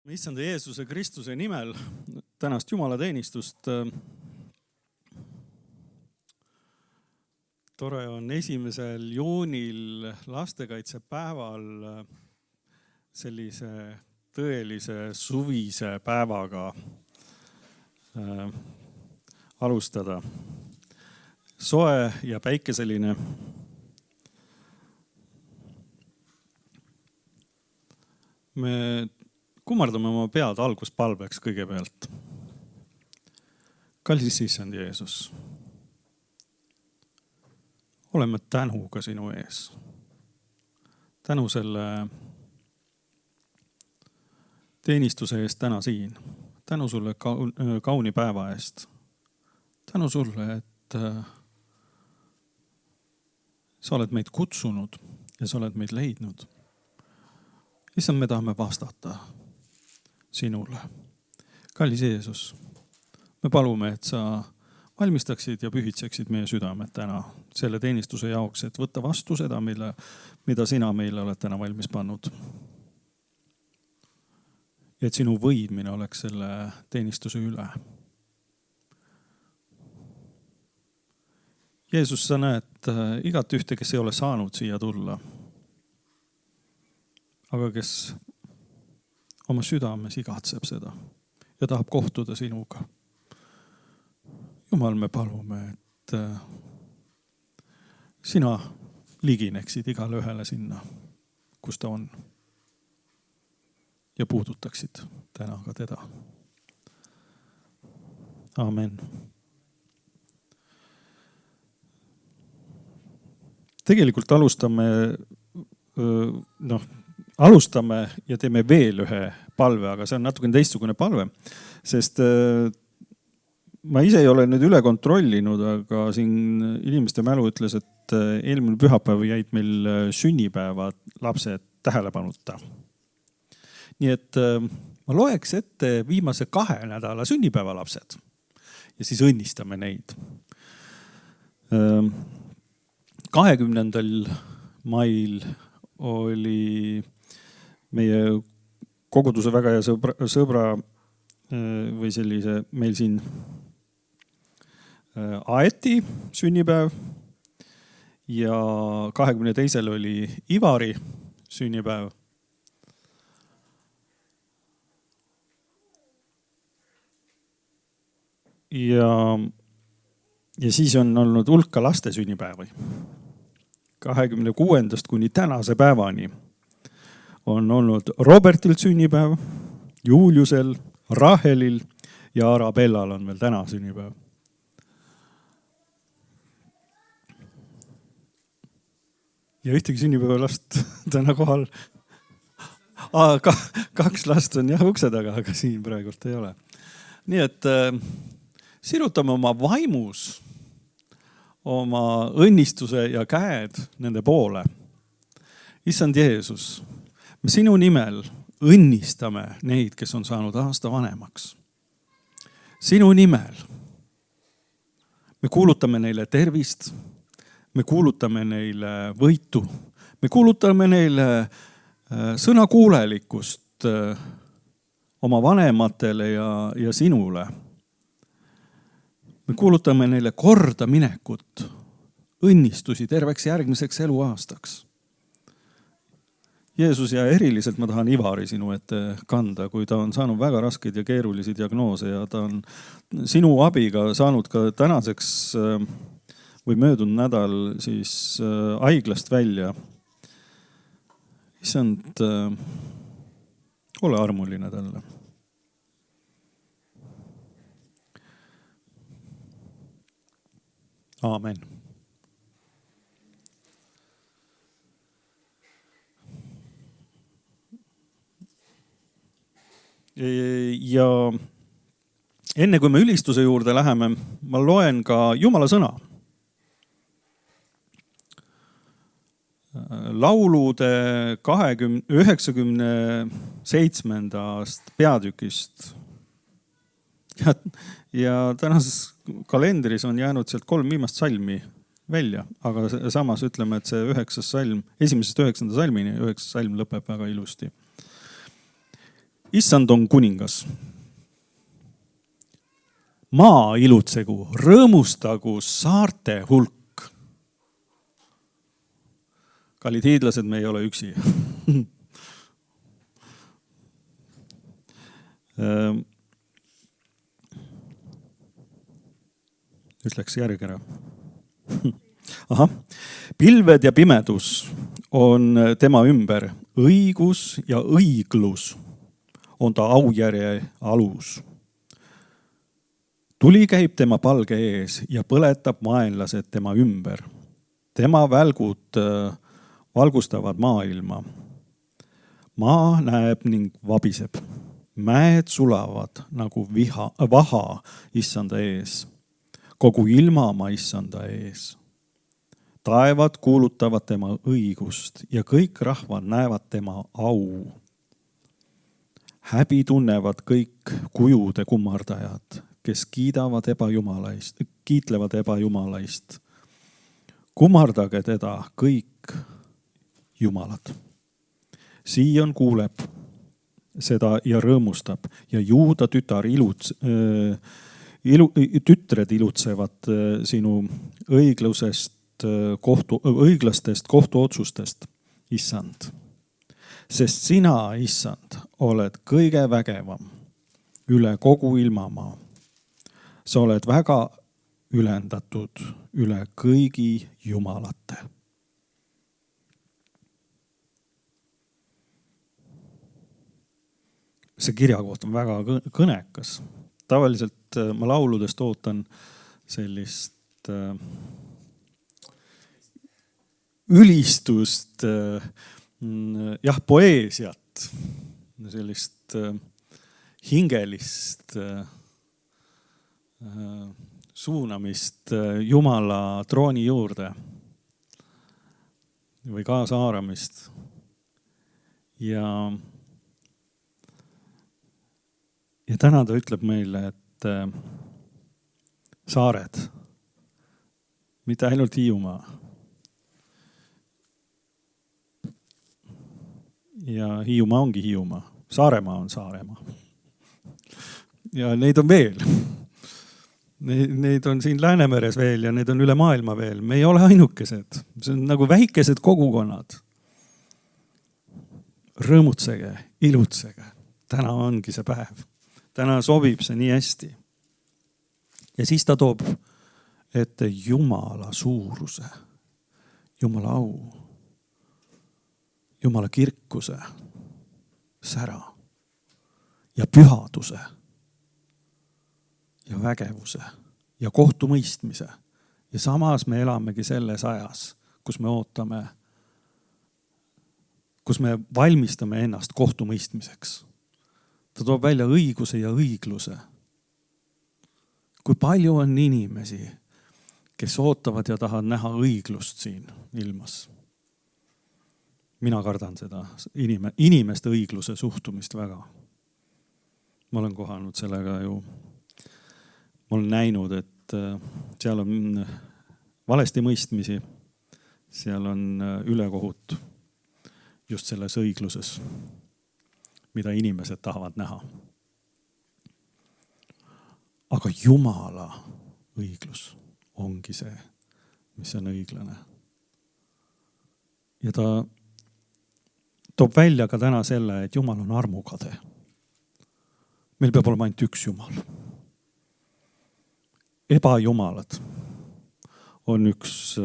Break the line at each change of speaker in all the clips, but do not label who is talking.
Issanda Jeesuse Kristuse nimel tänast jumalateenistust. Tore on 1. juunil lastekaitsepäeval sellise tõelise suvise päevaga alustada. Soe ja päikeseline. Me kummardame oma pead alguspalveks kõigepealt. Kallis Issand Jeesus, oleme tänuga sinu ees. Tänu selle teenistuse eest täna siin. Tänu sulle kauni päeva eest. Tänu sulle, et sa oled meid kutsunud ja sa oled meid leidnud. Issand, me tahame vastata sinule. Kallis Jeesus, me palume, et sa valmistaksid ja pühitseksid meie südamed täna selle teenistuse jaoks, et võtta vastu seda, mida sina meile oled täna valmis pannud. Ja et sinu võidmine oleks selle teenistuse üle. Jeesus, sa näed igat ühte, kes ei ole saanud siia tulla, aga kes oma südames igatseb seda ja tahab kohtuda sinuga. Jumal, me palume, et sina ligineksid igale ühele sinna, kus ta on. Ja puudutaksid täna ka teda. Amen. Tegelikult alustame ja teeme veel ühe palve, aga see on natuke teistsugune palve, sest ma ise ei ole nüüd üle kontrollinud, aga siin inimeste mälu ütles, et eelmine pühapäev jäid meil sünnipäeva lapsed tähelepanuta. Nii et ma loeks ette viimase 2 nädala sünnipäeva lapsed ja siis õnnistame neid. 20. mail oli meie koguduse väga hea sõbra või sellise meil siin Aeti sünnipäev ja 22. oli Ivari sünnipäev. Ja siis on olnud hulka laste sünnipäevi. 26. kuni tänase päevani on olnud Robertil sünnipäev, Juliusel, Rahelil ja Arabellal on veel täna sünnipäev. Ja ühtegi sünnipäeva last täna kohal. 2 last on jah ukse taga, aga siin praegult ei ole. Nii et sirutame oma vaimus oma õnnistuse ja käed nende poole. Issand Jeesus, me sinu nimel õnnistame neid, kes on saanud aasta vanemaks. Sinu nimel me kuulutame neile tervist, me kuulutame neile võitu, me kuulutame neile sõnakuulelikkust oma vanematele ja sinule. Me kuulutame neile korda minekut, õnnistusi terveks järgmiseks eluaastaks. Jeesus, ja eriliselt ma tahan Ivari sinu ette kanda, kui ta on saanud väga raskeid ja keerulisi diagnoose ja ta on sinu abiga saanud ka tänaseks või möödunud nädal siis haiglast välja. Issand, ole armuline talle. Aamen. Ja enne kui me ülistuse juurde läheme, ma loen ka Jumala sõna. Laulude 97. peatükist. Ja tänases kalendris on jäänud sealt 3 viimast salmi välja, aga samas ütleme, et see 9. salm, 1. 9. salmini 9. salm lõpeb väga ilusti. Issand on kuningas. Maa ilutsegu, rõõmustagu saarte hulk. Kallid hiidlased, me ei ole üksi. Ütleks järgi ära. Aha. Pilved ja pimedus on tema ümber. Õigus ja õiglus on ta aujärje alus. Tuli käib tema palge ees ja põletab vaenlased tema ümber. Tema välgud valgustavad maailma. Maa näeb ning vabiseb. Mäed sulavad nagu vaha issanda ees. Kogu ilmamaa issanda ees. Taevad kuulutavad tema õigust ja kõik rahvad näevad tema au. Häbi tunnevad kõik kujude kummardajad, kes kiitlevad ebajumalaist. Kummardage teda kõik jumalad. Siion kuuleb seda ja rõõmustab ja Juuda tütred ilutsevad sinu õiglastest kohtuotsustest, issand. Sest sina, issand, oled kõige vägevam üle kogu ilmamaa. Sa oled väga ülendatud üle kõigi jumalate. See kirjakoht on väga kõnekas. Tavaliselt ma lauludest ootan sellist ülistust, poeesiat, sellist hingelist suunamist Jumala trooni juurde või kaasahaaramist. Ja täna ta ütleb meile, et saared, mitte ainult Hiiumaa. Ja Hiiumaa ongi Hiiumaa. Saaremaa on Saaremaa. Ja neid on veel. Neid on siin Läänemeres veel ja neid on üle maailma veel. Me ei ole ainukesed. See on nagu väikesed kogukonnad. Rõõmutsege, ilutsege. Täna ongi see päev. Täna sobib see nii hästi. Ja siis ta toob ette Jumala suuruse, Jumala au, Jumala kirkuse, sära ja pühaduse ja vägevuse ja kohtumõistmise. Ja samas me elamegi selles ajas, kus me ootame, kus me valmistame ennast kohtumõistmiseks. Ta toob välja õiguse ja õigluse. Kui palju on inimesi, kes ootavad ja tahavad näha õiglust siin ilmas. Mina kardan seda inimeste õigluse suhtumist väga. Ma olen kohanud sellega ju. Ma olen näinud, et seal on valesti mõistmisi. Seal on ülekohut just selles õigluses, mida inimesed tahavad näha. Aga Jumala õiglus ongi see, mis on õiglane. Ja ta toob välja ka täna selle, et Jumal on armukade. Meil peab olema ainult üks Jumal. Ebajumalad on üks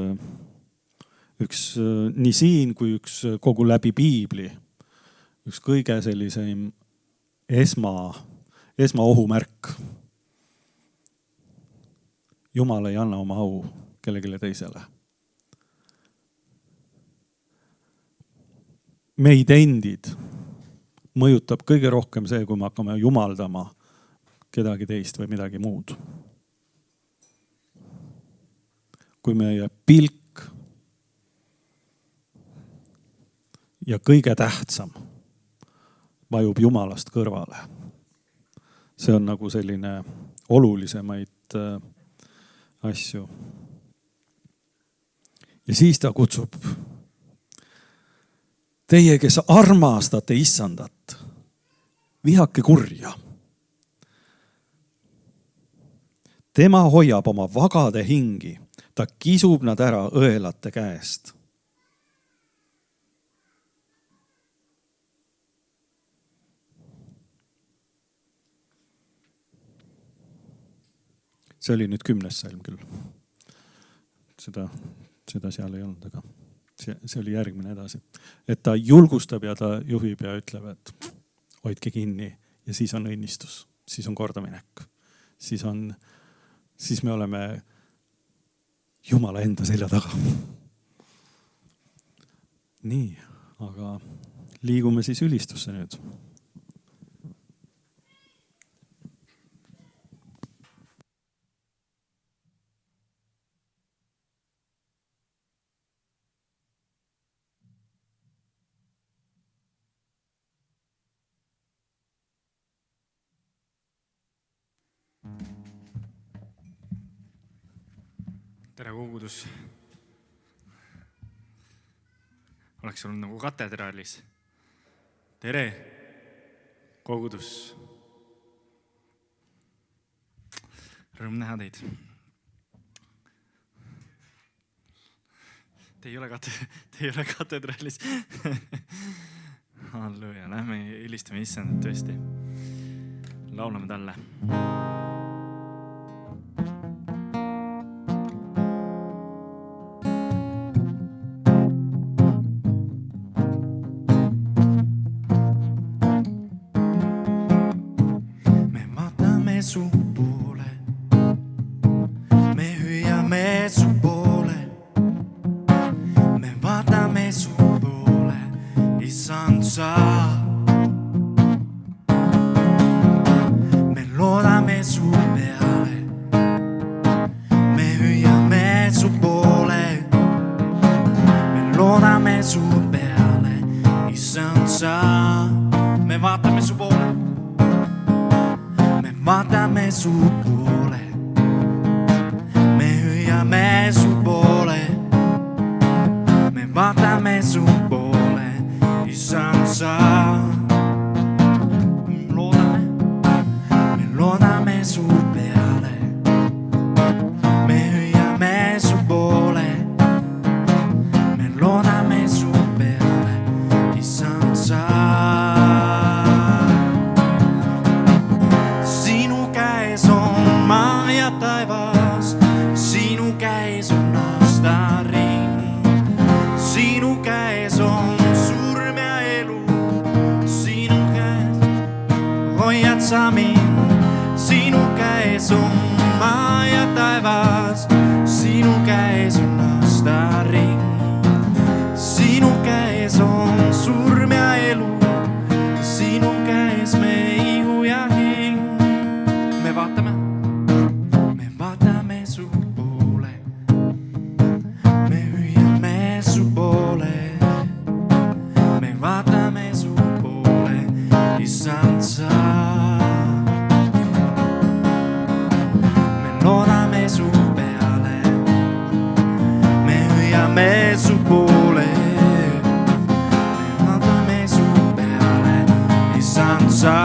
nii siin kui üks kogu läbi Piibli. Üks kõige sellisem esmaohumärk. Jumal ei anna oma au kellegile teisele. Meid endid mõjutab kõige rohkem see, kui me hakkame jumaldama kedagi teist või midagi muud. Kui meie pilk ja kõige tähtsam vajub Jumalast kõrvale. See on nagu selline olulisemaid asju. Ja siis ta kutsub teie, kes armastate issandat, vihake kurja. Tema hoiab oma vagade hingi, ta kisub nad ära õelate käest. See oli nüüd 10. salm küll. Seda seal ei olnud, aga see oli järgmine edasi. Et ta julgustab ja ta juhib ja ütleb, et hoidke kinni ja siis on õnnistus, siis on kordaminek. Siis me oleme Jumala enda selja taga. Nii, aga liigume siis ülistusse nüüd.
Tere kogudus. Oleks olnud nagu katedraalis. Tere kogudus. Rõõm näha teid. Te ei ole katedraalis. Halleluja, lähme ülistame issandat tõesti. Laulame talle.
Su poole, me hüüame su poole, me vaatame su poole, issand sa. Me loodame su peale, me hüüame su poole, me loodame su peale, issand sa. Me vaatame su poole. Vaatame su poole, me hüüame su poole, me vaatame su poole, issand sa. Me loodame su peale, me hüüame su poole, me loodame su peale, issand sa. Taivas, sinu käes on aastaring, sinu käes on surm ja elu, sinu käes hoiad sa mind, sinu käes on maa ja taivas, sinu käes on aastaring, sinu käes on surm ja elu, sinu käes me ihu ja hing. Me vaatame su poole, me hüüame su poole, me vaatame su poole, issand sa. Me loodame su peale, me hüüame su poole, me vaatame su peale, issand sa.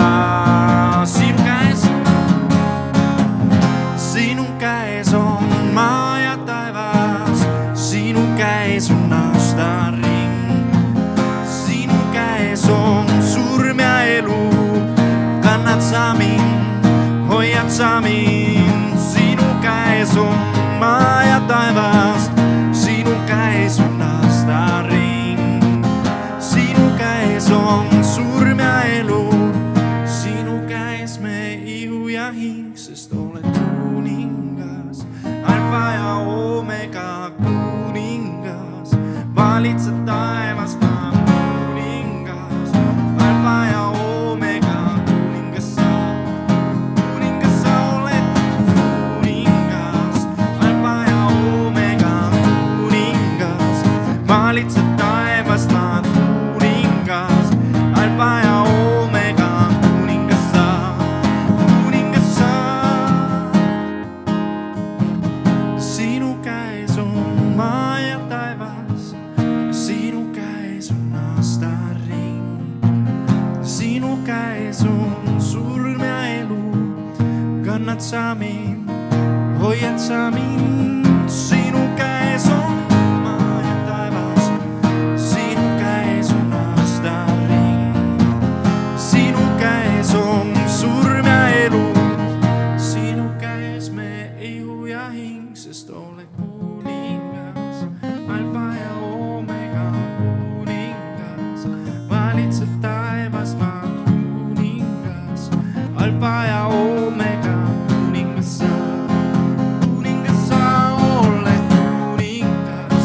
Sinu käes on maa ja taivas, sinu käes on aastaring, sinu käes on surm ja elu, kannad sa mind, hoiad sa mind, sinu käes on maa ja taivas, sinu käes on aastaring, sinu käes on surm ja elu, sinu käes me ihu ja hing, sest oled Alfa ja Omega kuningas, valitsed taevas ma kuningas. Alfa ja Omega kuningas sa oled. sa mind, hoiad sa mind, sinu käes on maa ja taevas, sinu käes on aastaring, sinu käes on surm ja elu, sinu käes me ihu ja hing, sest oled kuningas, alfa ja omega kuningas, valitsed taevas maa kuningas, alfa ja omega kuningas sa oled kuningas,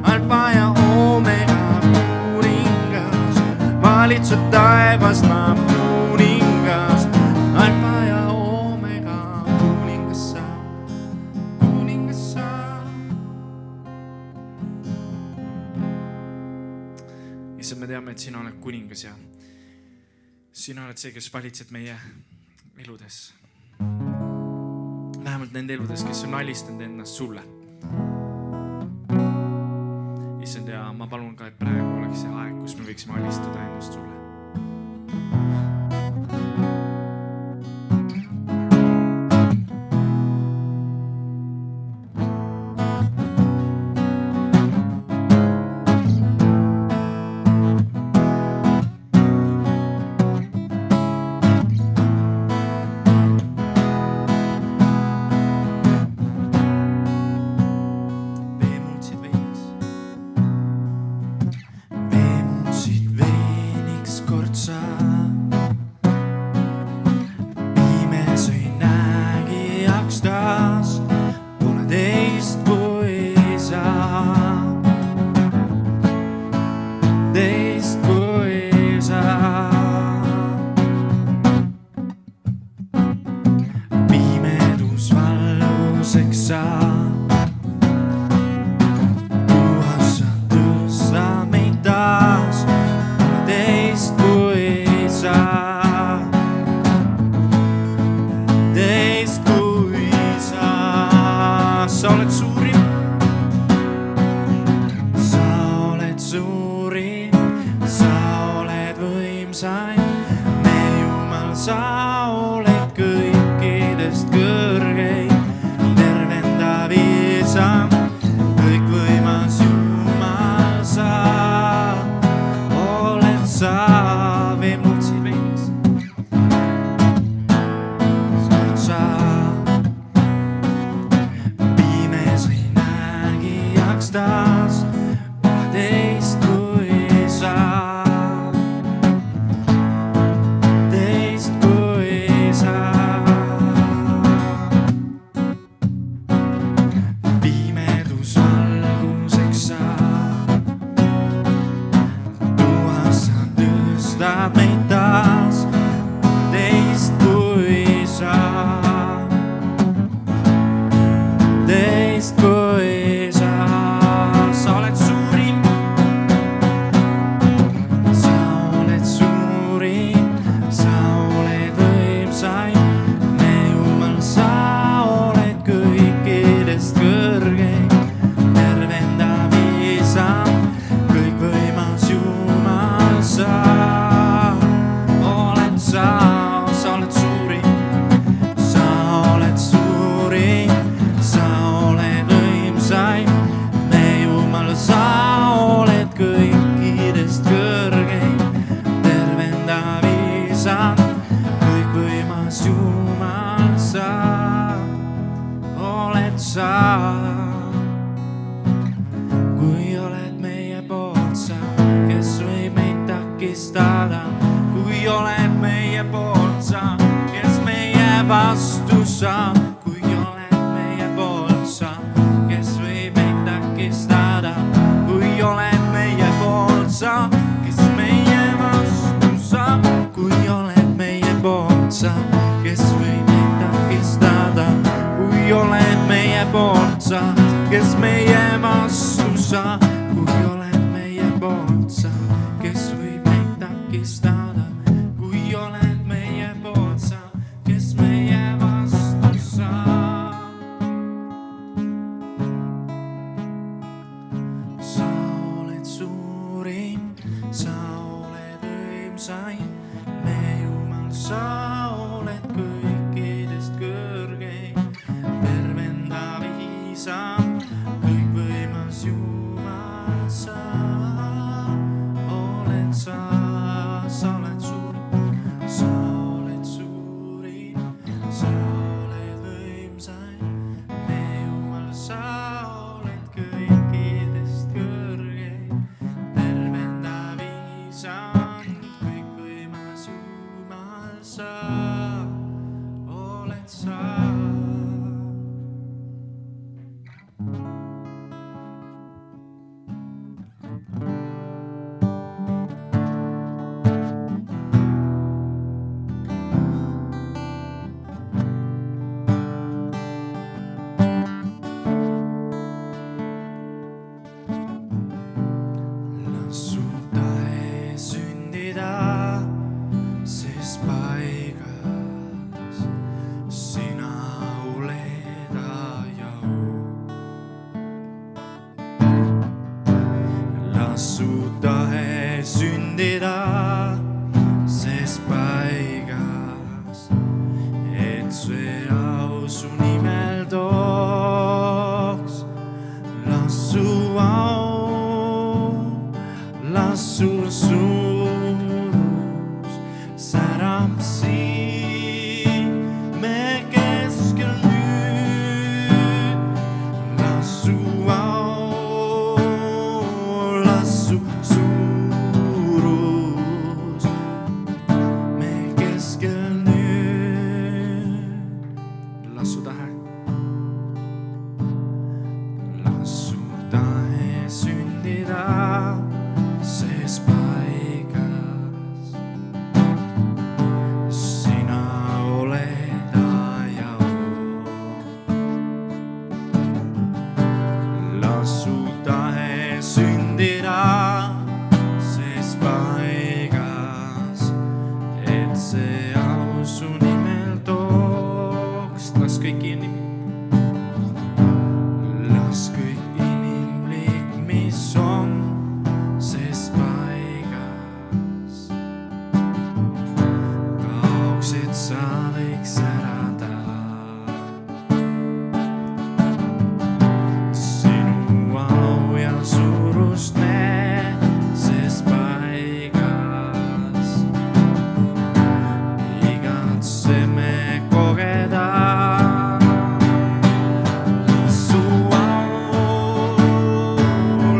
alfa ja omega kuningas, valitsed taevas maa kuningas, alfa ja omega kuningas sa. issand, me teame, et sina oled kuningas ja sina oled see, kes valitsed meie eludes. Vähemalt nende eludes, kes on alistanud ennast sulle. issand, ja ma palun ka, et praegu oleks see aeg, kus me võiksime alistada ennast sulle. Kes meie vastu sa, kui oled meie poolt sa, kes võib meid takistada, kui oled meie poolt sa, kes meie vastu sa. Sa oled suurim, sa oled võimsaim, me Jumal, sa oled kõikidest kõrgem. las su tahe sündida ses paigas, et see au su nimel tooks. Las su au, las su suurus särab siin me keskel nüüd. Las su au, las su suurus me keskel nüüd. Las su tahe. Las su tahe sündida ses paigas. Sina oled aja oo. Las su tahe sündida ses paigas, et see au su nimel tooks. Las kõik inimlik, mis on ses paigas, kaoks, et sa võiks särada. Sinu au ja suurust me ses paigas igatseme kogeda. Las su au,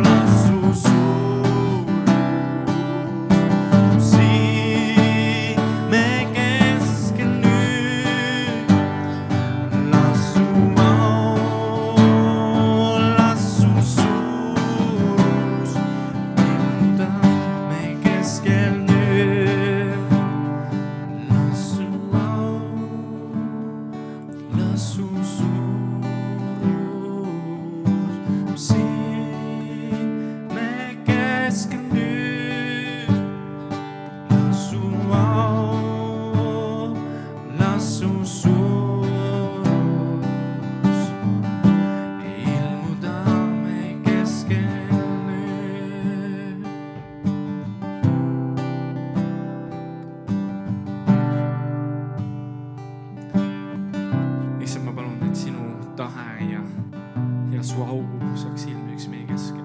las su suurus siin me keskel nüüd. Las su au, las su suurus ilmuda me keskel nüüd. Las su au, las su suurus siin me keskel nüüd. Las su au, las su suurus ilmuda me keskel nüüd. Issand, ma palun, et sinu tahe ja su au saaks ilmsiks meie keskel.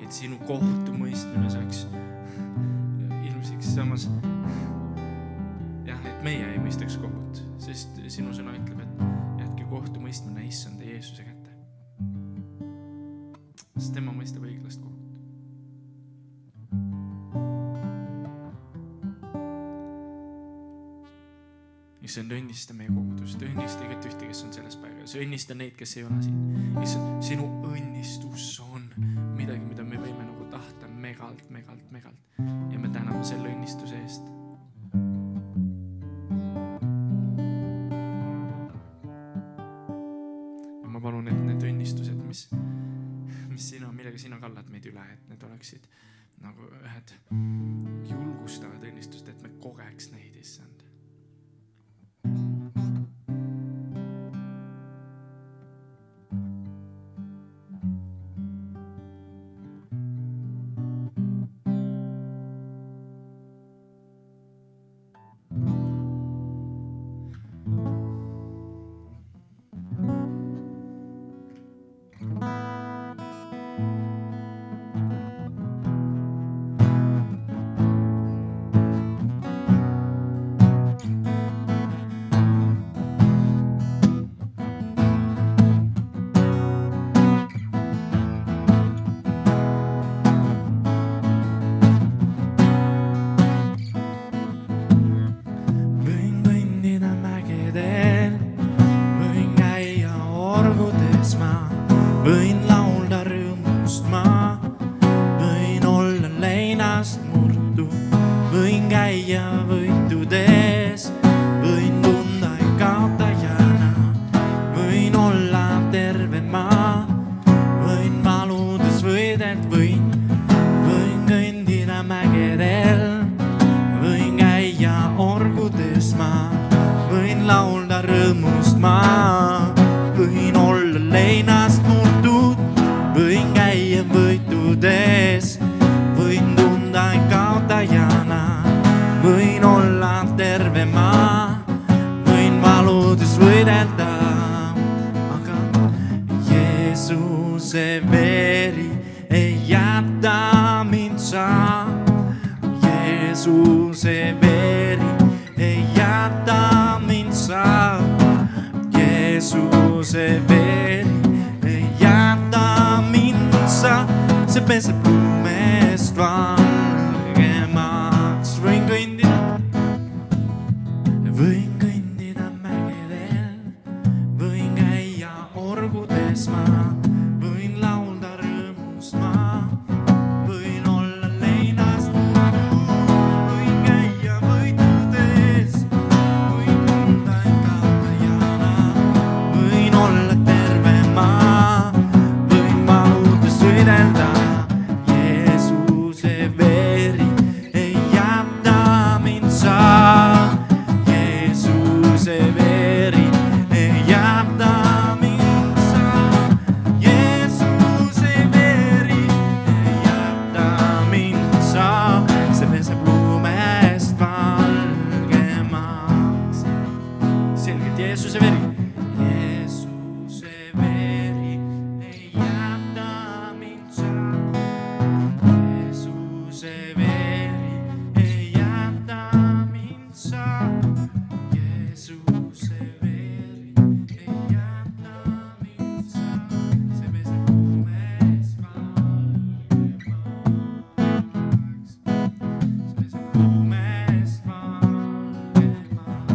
Et sinu kohtumõistmine saaks ilmsiks, samas jah, et meie ei mõistaks kohut, sest sinu sõna ütleb, et jätke kohtumõistmine Issanda Jeesuse kätte. Sest tema mõistab õiglast kohut. Issand, õnnista meie kogudust, õnnista igat ühte, kes on selles paigas, õnnista neid, kes ei ole siin. Issand, sinu õnnistus on midagi, mida me võime nagu tahta megalt. Ja me täname selle õnnistuse eest. Ja ma palun, et need õnnistused, millega sina kallad meid üle, et need oleksid nagu ühed julgustavad õnnistused, et me kogeks neid, Issand. Võin laulda rõõmust ma, võin olla leinast murdu, võin käia võitudes, võin tunda kaotajana, võin olla terve ma, võin valudes võidelt, võin kõndida mägedel, võin käia orgudes ma, võin laulda rõõmust ma, võin olla leinast murtud, Jeesuse veri ei jäta mind saa. Jeesuse veri ei jäta mind saa. Jeesuse veri ei jäta mind saa. See peseb lumest valgemaks. Võin kõndida mägedel, võin käia orgudes ma, võin laulda rõõmus ma, võin olla leinast võin käia võidudes, võin tunda end kaotajana, võin olla terve ma, võin mahutust võidelda. Jeesuse veri ei jäta mind saa. Jeesuse veri ei jäta mind saa. Jeesuse veri ei jäta mind saa. See peseb lumest valgemaks. Selgelt Jeesuse veri. Jeesuse veri ei jäta mind saa. Jeesuse veri ei jäta mind saa. Jeesuse veri ei jäta mind saa. See peseb lumest valgemaks. See peseb lumest valgemaks.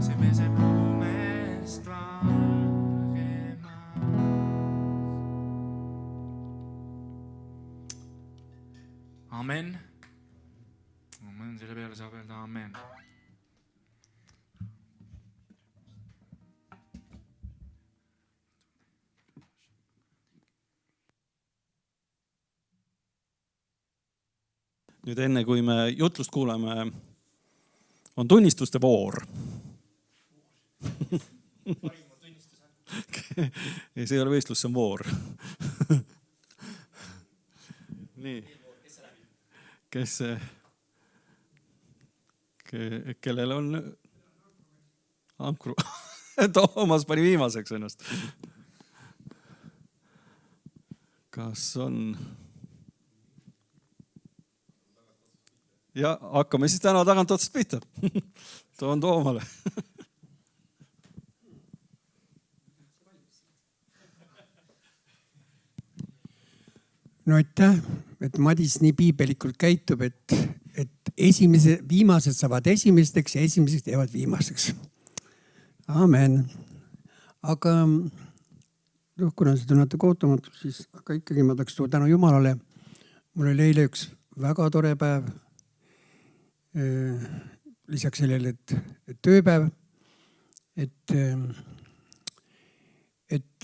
See peseb lumest valgemaks. Amen. Amen. Selle peale saab öelda amen.
Nüüd enne, kui me jutlust kuuleme, on tunnistuste voor. Ei, see ei ole võistlus, see on voor. Nii. Kellel on ankru? Toomas pani viimaseks ennast. Kas on? Ja hakkame siis täna tagant otsast pihta. Toon Toomale.
No aitäh, et Madis nii piibelikult käitub, et viimased saavad esimesteks ja esimeseks jäävad viimaseks. Amen. Aga kuna seda natuke ootamatu, siis aga ikkagi ma tahaks tuua tänu Jumalale. Mul oli eile üks väga tore päev. Lisaks sellele, et tööpäev. Et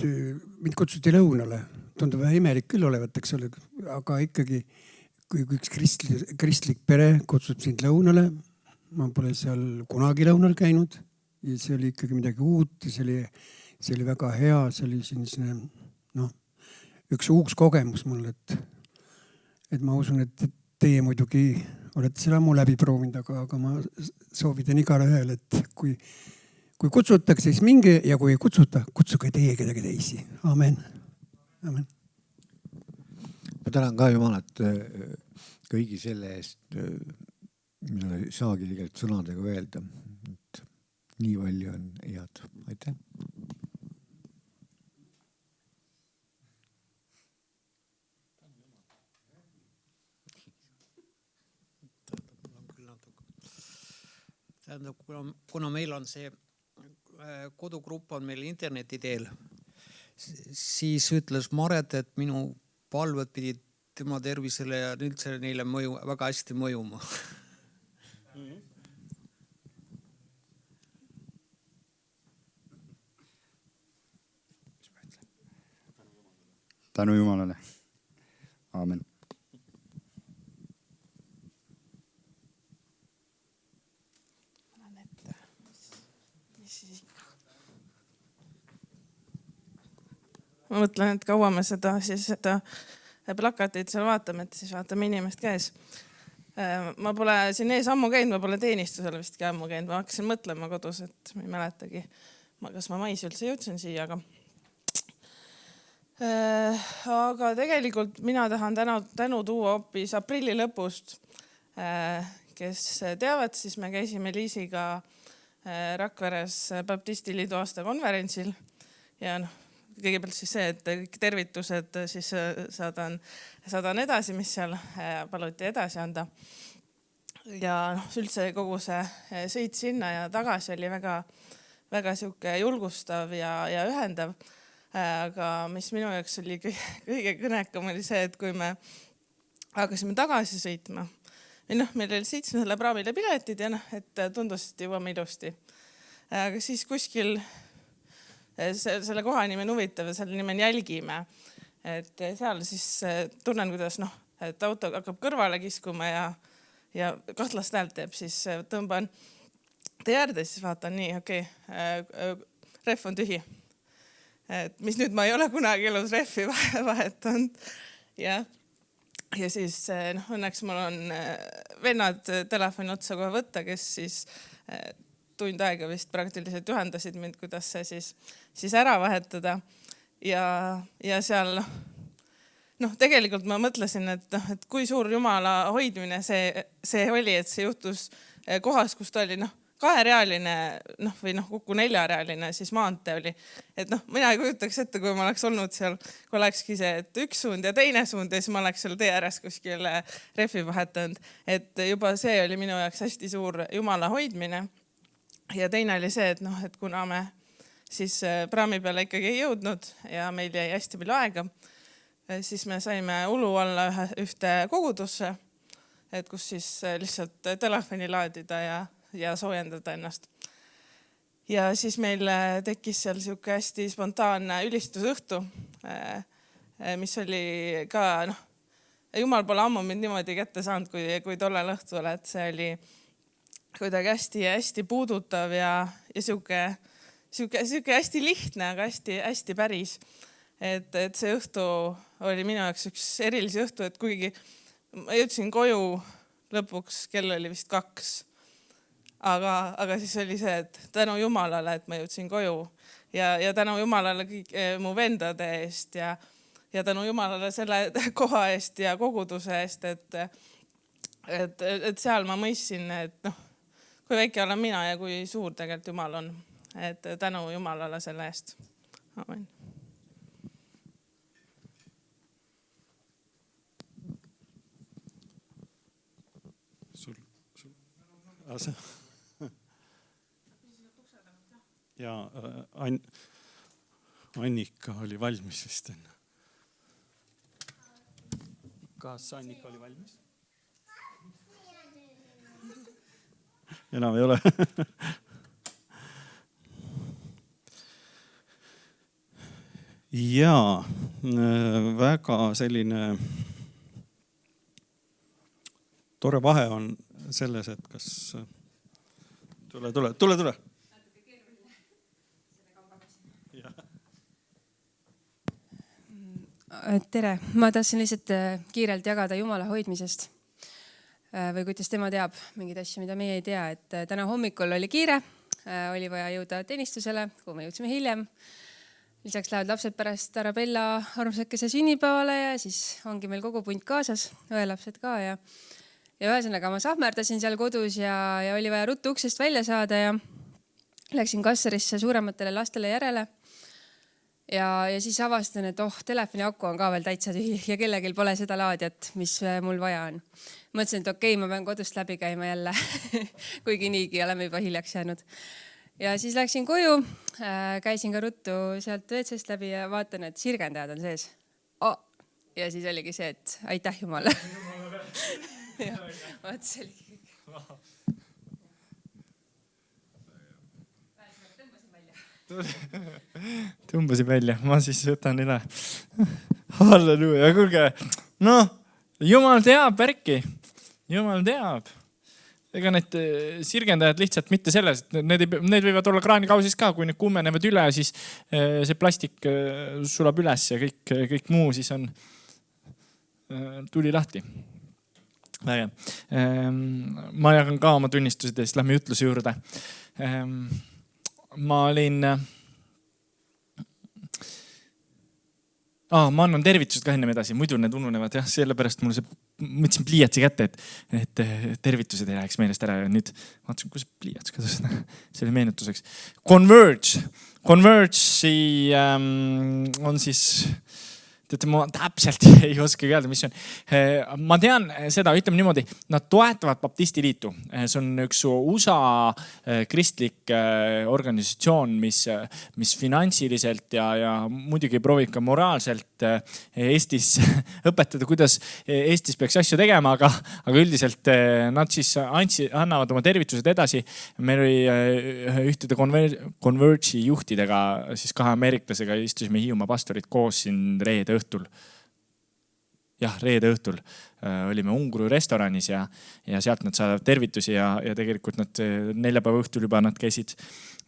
mind kutsuti lõunale. Tundub vähe imelik küll olevat, eks ole, aga ikkagi kui üks kristlik pere kutsub sind lõunale, ma pole seal kunagi lõunal käinud ja see oli ikkagi midagi uut ja see oli väga hea, see oli selline, üks uus kogemus mul, et ma usun, et teie muidugi olete selle ammu läbi proovinud, aga ma soovitan igale ühele, et kui kutsutakse, siis minge ja kui ei kutsuta, kutsuge teie kedagi teisi. Amen. Amen.
Ma tänan ka Jumalat kõigi selle eest, mida ei saagi tegelikult sõnadega öelda. Et nii palju on head. Aitäh.
Tähendab, kuna meil on see kodugrupp on meil interneti teel, siis ütles Maret, et minu palved pidid tema tervisele ja üldse neile väga hästi mõjuma.
Tänu Jumalale. Aamen.
Ma mõtlen, et kaua me seda plakatit seal vaatame, et siis vaatame inimest käes. Ma pole siin ees ammu käinud, ma pole teenistusel vistki ammu käinud. Ma hakkasin mõtlema kodus, et ma ei mäletagi, kas ma mais üldse jõudsin siia, aga Aga tegelikult mina tahan tänu tuua hoopis aprilli lõpust. Kes teavad, siis me käisime Liisiga Rakveres Baptisti Liidu aastakonverentsil ja kõigepealt siis see, et kõik tervitused siis saadan edasi, mis seal paluti edasi anda. Ja üldse kogu see sõit sinna ja tagasi oli väga siuke julgustav ja ühendav. Aga mis minu jaoks oli kõige kõnekam oli see, et kui me hakkasime tagasi sõitma, meil oli 7 praamile piletid ja et tundus, et jõuame ilusti. Aga siis kuskil selle koha nimi on huvitav ja selle nimi on Jälgime. Et seal siis tunnen, kuidas et auto hakkab kõrvale kiskuma ja kahtlast häält teeb, siis tõmban tee äärde, siis vaatan nii, okei, rehv on tühi. Et mis nüüd ma ei ole kunagi elus rehvi vahetanud. Ja siis õnneks mul on vennad telefoni otsa kohe võtta, kes siis tund aega vist praktiliselt juhendasid mind, kuidas see siis ära vahetada. Ja seal tegelikult ma mõtlesin, et kui suur Jumala hoidmine see oli, et see juhtus kohas, kus ta oli kaherealine või kokku 4-realine siis maantee oli. Et mina ei kujutaks ette, kui ma oleks olnud seal, kui olekski see, et üks suund ja teine suund ja siis ma oleks seal tee ääres kuskil rehvi vahetanud. Et juba see oli minu jaoks hästi suur Jumala hoidmine. Ja teine oli see, et kuna me siis praami peale ikkagi ei jõudnud ja meil jäi hästi palju aega, siis me saime Ulu alla ühte kogudusse, et kus siis lihtsalt telefoni laadida ja soojendada ennast. Ja siis meil tekkis seal siuke hästi spontaanne ülistusõhtu, mis oli ka, Jumal pole ammu mind niimoodi kätte saanud, kui tollel õhtul, et see oli kuidagi hästi puudutav ja siuke hästi lihtne, aga hästi päris. Et see õhtu oli minu jaoks üks erilisi õhtu, et kuigi ma jõudsin koju lõpuks, kell oli vist 2. Aga siis oli see, et tänu Jumalale, et ma jõudsin koju ja tänu Jumalale kõik mu vendade eest ja tänu Jumalale selle koha eest ja koguduse eest, et seal ma mõistsin, et kui väike olen mina ja kui suur tegelikult Jumal on, et tänu Jumalale selle eest. Amen.
Ja Annika oli valmis vist enne. Kas Annika oli valmis? Enam ei ole. Ja väga selline tore vahe on selles, et kas tule.
Tere, ma tahtsin lihtsalt kiirelt jagada Jumala hoidmisest või kuidas tema teab mingeid asju, mida meie ei tea. Et täna hommikul oli kiire, oli vaja jõuda teenistusele, kui me jõudsime hiljem. Lisaks lähevad lapsed pärast Arabella armsakese sünnipäevale ja siis ongi meil kogu punt kaasas, õelapsed ka ja ühesõnaga ma sahmerdasin seal kodus ja oli vaja ruttu uksest välja saada ja läksin kassarisse suurematele lastele järele. Ja siis avastan, et telefoni aku on ka veel täitsa tühi ja kellelgi pole seda laadjat, mis mul vaja on. Mõtlesin, et okei, ma pean kodust läbi käima jälle, kuigi niigi oleme juba hiljaks jäänud. Ja siis läksin koju, käisin ka ruttu sealt WC-st läbi ja vaatan, et sirgendajad on sees. Ja siis oligi see, et aitäh Jumala. Vaat see oli kõik.
Tõmbasin välja, ma siis võtan üle. Halleluuja, kuulge. Jumal teab värki. Jumal teab. Ega need sirgendajad lihtsalt mitte selles, et need võivad olla kraanikausis ka, kui need kuumenevad üle, siis see plastik sulab üles ja kõik muu siis on tuli lahti. Väge. Ma jagan ka oma tunnistused ja siis lähme jutluse juurde. Ma olin ma annan tervitused ka ennem edasi, muidu need ununevad jah, sellepärast mul mõtlesin pliiatsi kätte, et tervitused ei läheks meelest ära ja nüüd vaatasin, kus pliiats kadus. See oli meenutuseks. Converge'i on siis, teate, ma täpselt ei oska öelda, mis on. Ma tean seda, ütleme niimoodi, nad toetavad Baptisti liitu. See on üks USA kristlik organisatsioon, mis finantsiliselt ja muidugi proovib ka moraalselt Eestis õpetada, kuidas Eestis peaks asju tegema, aga üldiselt nad siis annavad oma tervitused edasi. Meil oli ühtede Converge'i juhtidega, siis 2 ameeriklasega istusime Hiiumaa pastorid koos siin reede õhtul. Jah, reede õhtul olime Unguru restoranis ja sealt nad saadavad tervitusi ja tegelikult nad neljapäeva õhtul juba nad käisid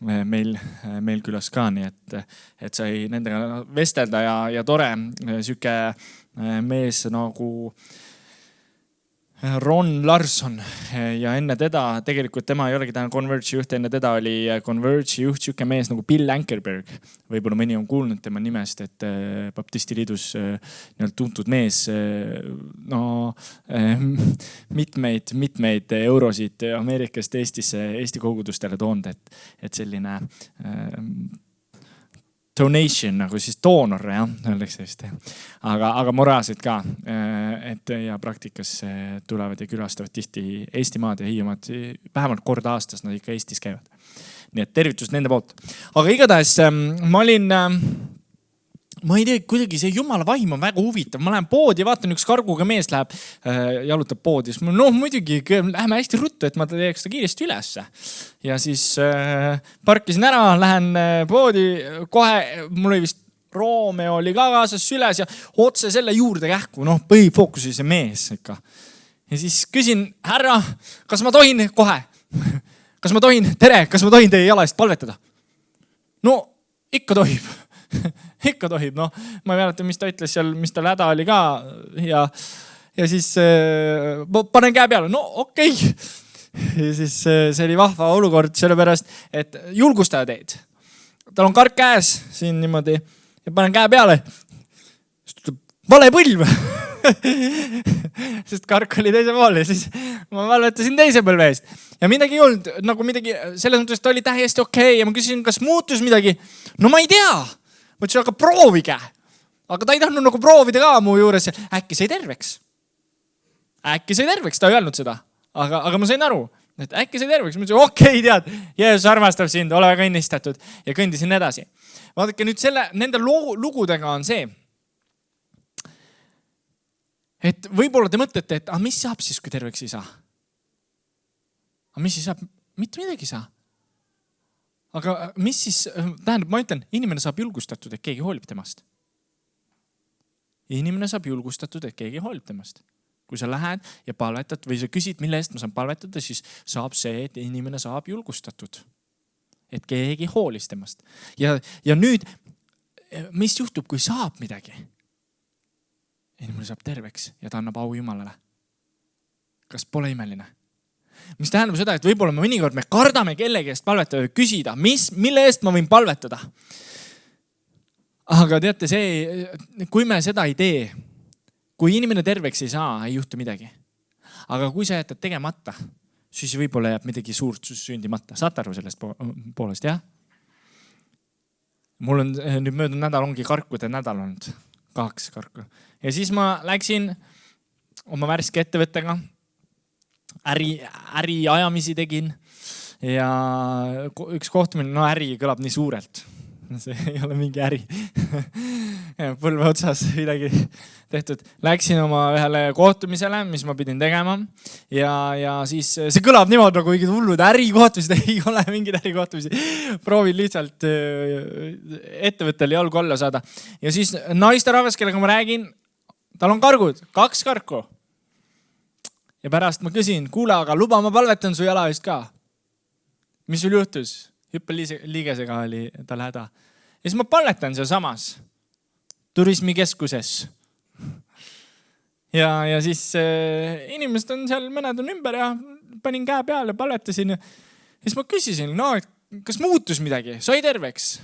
meil külas ka, nii et sai nendega vestelda ja tore süke mees nagu Ron Larson ja enne teda, tegelikult tema ei olegi täna Converge'i juht, enne teda oli Converge'i juht süke mees nagu Bill Ankerberg. Võib-olla mõni on kuulnud tema nimest, et Baptisti liidus tuntud mees mitmeid eurosid Ameerikast Eesti kogudustele toonud, et selline donation nagu siis doonor, jah, öeldakse vist. Aga moraalselt ka, et ja praktikas tulevad ja külastavad tihti Eestimaad ja Hiiumaad, vähemalt kord aastas nad ikka Eestis käivad. Nii et tervitus nende poolt. Aga igatahes ma ei tea, kuidagi see jumala vaim on väga huvitav. Ma lähen poodi ja vaatan, üks karguga mees läheb, jalutab poodi. Muidugi läheme hästi ruttu, et ma teeks ta kiiresti üles. Ja siis parkisin ära, lähen poodi, kohe mul oli vist Romeo oli ka kaasas süles ja otse selle juurde kähku, põhifookusi see mees ikka. Ja siis küsin, härra, kas ma tohin kohe? Kas ma tohin, tere, kas ma tohin teie jala eest palvetada? No, ikka tohib. Ikka tohib, ma ei mäleta, mis ta ütles seal, mis tal häda oli ka ja siis panen käe peale, okei. Ja siis see oli vahva olukord sellepärast, et julgustaja teed. Tal on kark käes siin niimoodi ja panen käe peale. Vale põlv. Sest kark oli teise pool ja siis ma valvetasin teise põlve eest. Ja midagi ei olnud, nagu midagi, selles mõttes ta oli täiesti okei. Ja ma küsisin, kas muutus midagi? No ma ei tea. Ma ütlesin, aga proovige. Aga ta ei tahtnud nagu proovida ka mu juures. Äkki sai terveks. Ta ei öelnud seda. Aga ma sain aru, et äkki sai terveks. Ma ütlesin, okei, tead, Jeesus armastab sind, ole väga õnnistatud. Ja kõndisin edasi. Vaadake nüüd nende lugudega on see, et võib-olla te mõtlete, et mis saab siis, kui terveks ei saa? Aga mis siis saab? Mitte midagi saa. Aga mis siis, tähendab, ma ütlen, inimene saab julgustatud, et keegi hoolib temast. Inimene saab julgustatud, et keegi hoolib temast. Kui sa lähed ja palvetad või sa küsid, mille eest ma saan palvetada, siis saab see, et inimene saab julgustatud. Et keegi hoolis temast. Ja nüüd, mis juhtub, kui saab midagi? Inimene saab terveks ja ta annab au Jumalale. Kas pole imeline? Mis tähendab seda, et võib-olla mõnikord me kardame kellegi eest palvetada ja küsida, mille eest ma võin palvetada. Aga teate, kui me seda ei tee, kui inimene terveks ei saa, ei juhtu midagi. Aga kui sa jätad tegemata, siis võib-olla jääb midagi suurt sündimata. Saate aru sellest poolest, jah? Mul on nüüd möödunud nädal ongi karkude nädal olnud. 2 karku. Ja siis ma läksin oma värske ettevõttega. Äri ajamisi tegin ja üks kohtumine, äri kõlab nii suurelt. See ei ole mingi äri. Põlve otsas midagi tehtud. Läksin oma ühele kohtumisele, mis ma pidin tegema ja siis see kõlab niimoodi nagu mingid hullud ärikohtumised, ei ole mingid ärikohtumisi. Proovin lihtsalt ettevõttele jalgu alla saada. Ja siis naisterahvas, kellega ma räägin, tal on kargud, 2 karku. Ja pärast ma küsin, kuule, aga luba ma palvetan su jala eest ka. Mis sul juhtus? Hüppeliigesega oli tal häda. Ja siis ma palvetan seal samas turismikeskuses. Ja siis inimesed on seal, mõned on ümber ja panin käe peale, palvetasin. Ja siis ma küsisin, kas muutus midagi? Sai terveks?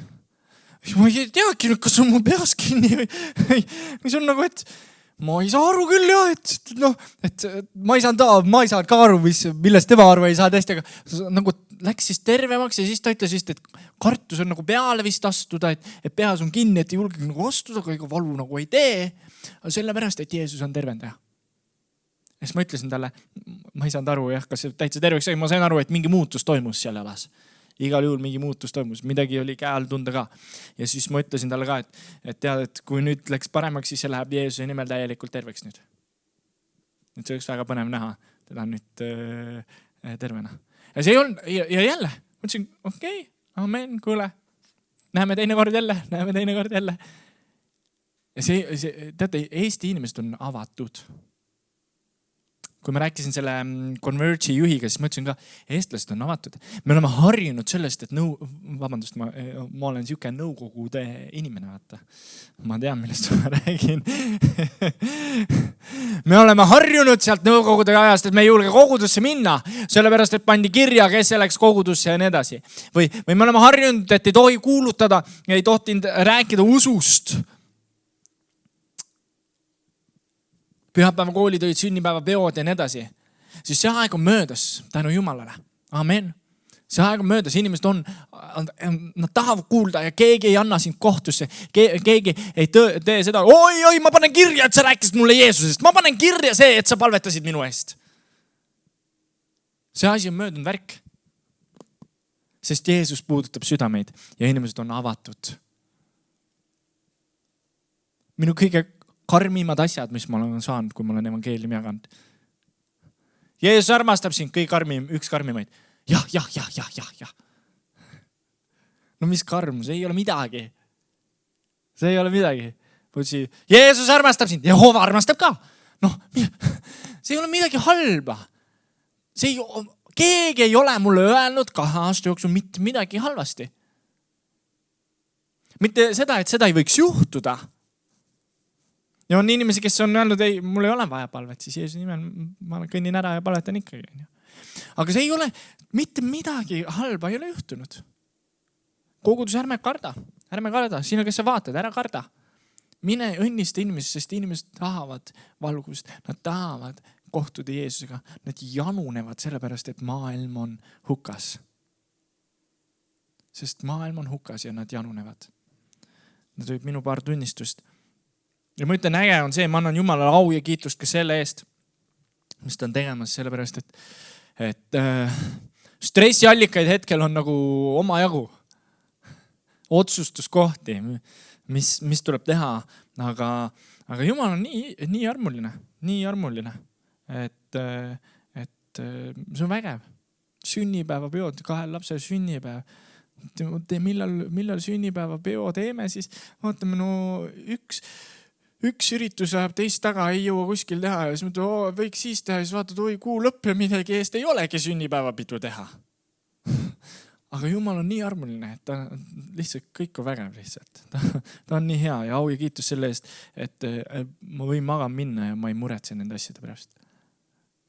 ma ei teagi nüüd, kas on mu peas kinni või mis on nagu, et ma ei saa aru küll jah, et ma ei saanud ka aru, millest tema aru ei saa tõesti, aga nagu läks siis tervemaks ja siis ta ütles vist, et kartus on nagu peale vist astuda, et peas on kinni, et ei julge nagu astuda, aga ega valu nagu ei tee. Sellepärast, et Jeesus on tervendaja. Ja siis ma ütlesin talle, ma ei saanud aru jah, kas täitsa terveks, ma sain aru, et mingi muutus toimus seal alas. Igal juhul mingi muutus toimus, midagi oli käe all tunda ka. Ja siis ma ütlesin talle ka, et tead, et kui nüüd läks paremaks, siis see läheb Jeesuse nimel täielikult terveks nüüd. Et see oleks väga põnev näha, teda nüüd tervena. Ja see ei olnud, ja jälle, ma ütlesin, okei, amen, kuule, näeme teine kord jälle. Ja see, teate, Eesti inimesed on avatud. Kui ma rääkisin selle Converge'i juhiga, siis ma ütlesin ka, eestlased on avatud. Me oleme harjunud sellest, et ma olen siuke nõukogude inimene, vaata. Ma tean, millest ma räägin. Me oleme harjunud sealt nõukogude ajast, et me ei julge kogudusse minna, sellepärast, et pandi kirja, kes läks kogudusse ja nii edasi. Või me oleme harjunud, et ei tohi kuulutada, ei tohtinud rääkida usust. Pühapäeva koolid olid sünnipäeva peod ja nii edasi. Siis see aeg on möödas tänu Jumalale. Amen. See aeg on möödas. Inimesed nad tahavad kuulda ja keegi ei anna sind kohtusse. Keegi ei tee seda. Oi, ma panen kirja, et sa rääkisid mulle Jeesusest. Ma panen kirja see, et sa palvetasid minu eest. See asi on möödunud värk. Sest Jeesus puudutab südameid ja inimesed on avatud. Minu kõige karmimad asjad, mis ma olen saanud, kui ma olen evangeeliumi jaganud. Jeesus armastab sind, üks karmimaid. Jah. No mis karm, see ei ole midagi. See ei ole midagi. Jeesus armastab sind, Jehova armastab ka. See ei ole midagi halba. Keegi ei ole mulle öelnud 2 aasta jooksul mitte midagi halvasti. Mitte seda, et seda ei võiks juhtuda. Ja on inimesi, kes on öelnud, ei, mul ei ole vaja palvet, siis Jeesuse nimel ma kõnnin ära ja palvetan ikkagi. Aga see ei ole mitte midagi halba, ei ole juhtunud. Kogudus, ärme karda, sina, kes sa vaatad, ära karda. Mine õnnista inimesed, sest inimesed tahavad valgust, nad tahavad kohtuda Jeesusega, nad janunevad sellepärast, et maailm on hukas. Sest maailm on hukas ja nad janunevad. Nad olid minu paar tunnistust. Ja ma ütlen, äge on see, ma annan Jumalale au ja kiitust ka selle eest, mis ta on tegemas, sellepärast, et stressiallikaid hetkel on nagu oma jagu. Otsustuskohti, mis tuleb teha, aga Jumal on nii armuline, et see on vägev. Sünnipäeva peod, 2 lapse sünnipäev. Millal sünnipäeva peo teeme, siis vaatame, üks üritus läheb teist taga, ei jõua kuskil teha ja siis mõtled, võiks siis teha ja siis vaatad, kuu lõpp ja midagi eest ei olegi sünnipäevapidu teha. Aga Jumal on nii armuline, et ta lihtsalt kõik on vägev lihtsalt. Ta on nii hea ja au ja kiitus selle eest, et ma võin magama minna ja ma ei muretse nende asjade pärast.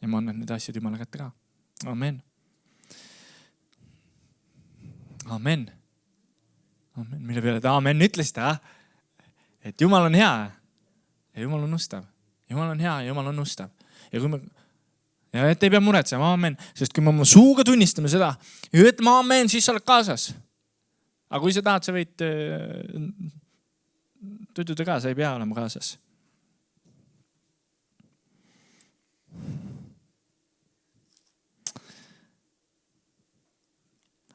Ja ma annan need asjad Jumala kätte ka. Amen. Mille peale ta amen ütles ta, et Jumal on hea ja Jumal on ustav. Jumal on hea ja Jumal on ustav. Ja et ei pea muretsema, amen. Sest kui me oma suuga tunnistame seda ja ütleme amen, siis sa oled kaasas. Aga kui sa tahad, sa võid tududa ka, sa ei pea olema kaasas.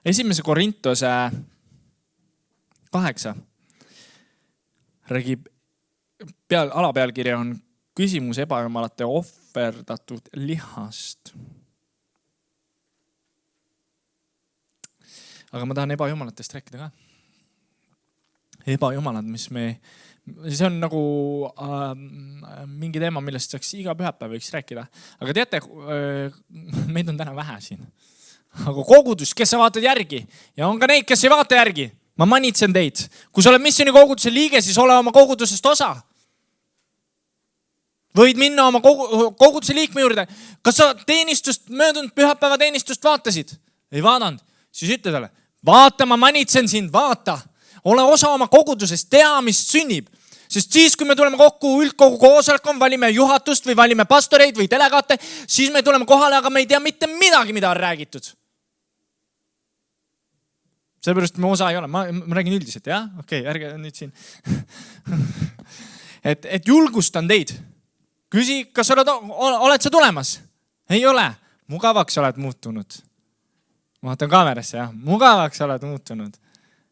Esimese Korintuse 8 räägib, alapealkirja on küsimus ebajumalate ohverdatud lihast. Aga ma tahan ebajumalatest rääkida ka. Ebajumalad, see on nagu mingi teema, millest saaks iga pühapäev võiks rääkida. Aga teate, meid on täna vähe siin. Aga kogudus, kes sa vaatad järgi ja on ka neid, kes ei vaata järgi. Ma manitsen teid. Kui sa oled missiooni koguduse liige, siis ole oma kogudusest osa. Võid minna oma koguduse liikme juurde. Kas sa möödunud pühapäeva teenistust vaatasid? Ei vaadanud. Siis ütle talle, vaata, ma manitsen sind, vaata. ole osa oma kogudusest, tea, mis sünnib. Sest siis, kui me tuleme kokku üldkogu koosolekul, valime juhatust või valime pastoreid või delegaate, siis me tuleme kohale, aga me ei tea mitte midagi, mida on räägitud. Sellepärast me osa ei ole. Ma räägin üldiselt, jah? Okei, ärge nüüd siin. et julgustan teid. Küsi, kas oled sa tulemas? Ei ole. Mugavaks oled muutunud. Ma vaatan kaamerasse, jah. Mugavaks oled muutunud.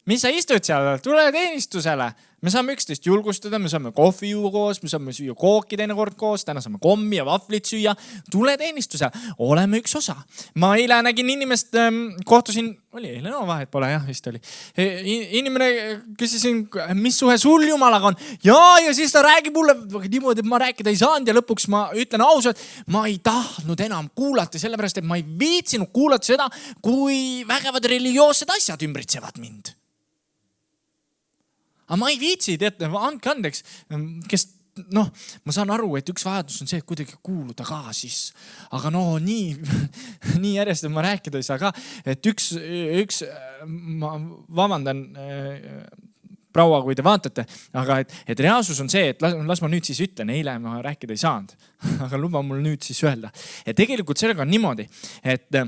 Mis sa istud seal? Tule teenistusele. Me saame üksteist julgustada, me saame kohvi juua koos, me saame süüa kooki teinekord koos, täna saame kommi ja vaflit süüa. Tule teenistusele. Oleme üks osa. Ma eile nägin inimest, kohtusin, oli eile, no vahet pole, jah, vist oli. Inimene küsisin, mis suhe sul Jumalaga on? Ja siis ta räägib mulle niimoodi, et ma rääkida ei saanud ja lõpuks ma ütlen ausalt, ma ei tahtnud enam kuulata, sellepärast, et ma ei viitsinud kuulata seda, kui vägevad religioossed asjad ümbritsevad mind. Aga ma ei viitsi, teate, andke andeks, kes, ma saan aru, et üks vajadus on see, et kuidagi kuuluda ka siis. Aga nii järjest, et ma rääkida ei saa ka. Et üks ma vabandan, proua, kui te vaatate, aga et reaalsus on see, et las ma nüüd siis ütlen, eile ma rääkida ei saanud. Aga luba mul nüüd siis öelda. Et tegelikult sellega on niimoodi, et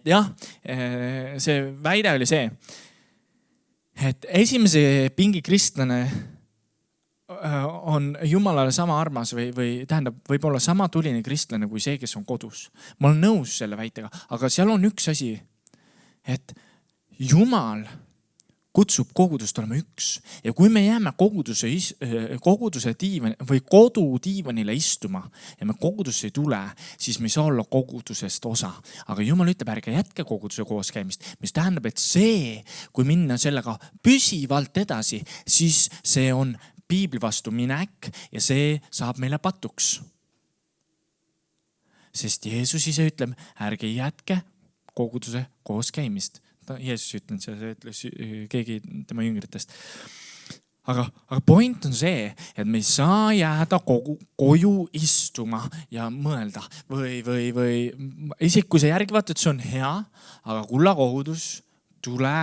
jah, see väide oli see, et esimese pingi kristlane on Jumalale sama armas või tähendab, võib olla sama tuline kristlane kui see, kes on kodus. Ma olen nõus selle väitega, aga seal on üks asi, et Jumal kutsub kogudust olema üks. Ja kui me jääme koguduse diivan, või kodu diivanile istuma ja me kogudusse ei tule, siis me ei saa olla kogudusest osa. Aga Jumal ütleb, ärge jätke koguduse kooskäimist, mis tähendab, et see, kui minna sellega püsivalt edasi, siis see on piibli vastu minek ja see saab meile patuks. Sest Jeesus ise ütleb, ärge jätke koguduse kooskäimist. Jeesus ütlen, see ütles keegi tema jüngritest. Aga point on see, et me ei saa jääda koju istuma ja mõelda. Või isegi kui see järgi vaata, et see on hea, aga kulla kogudus, tule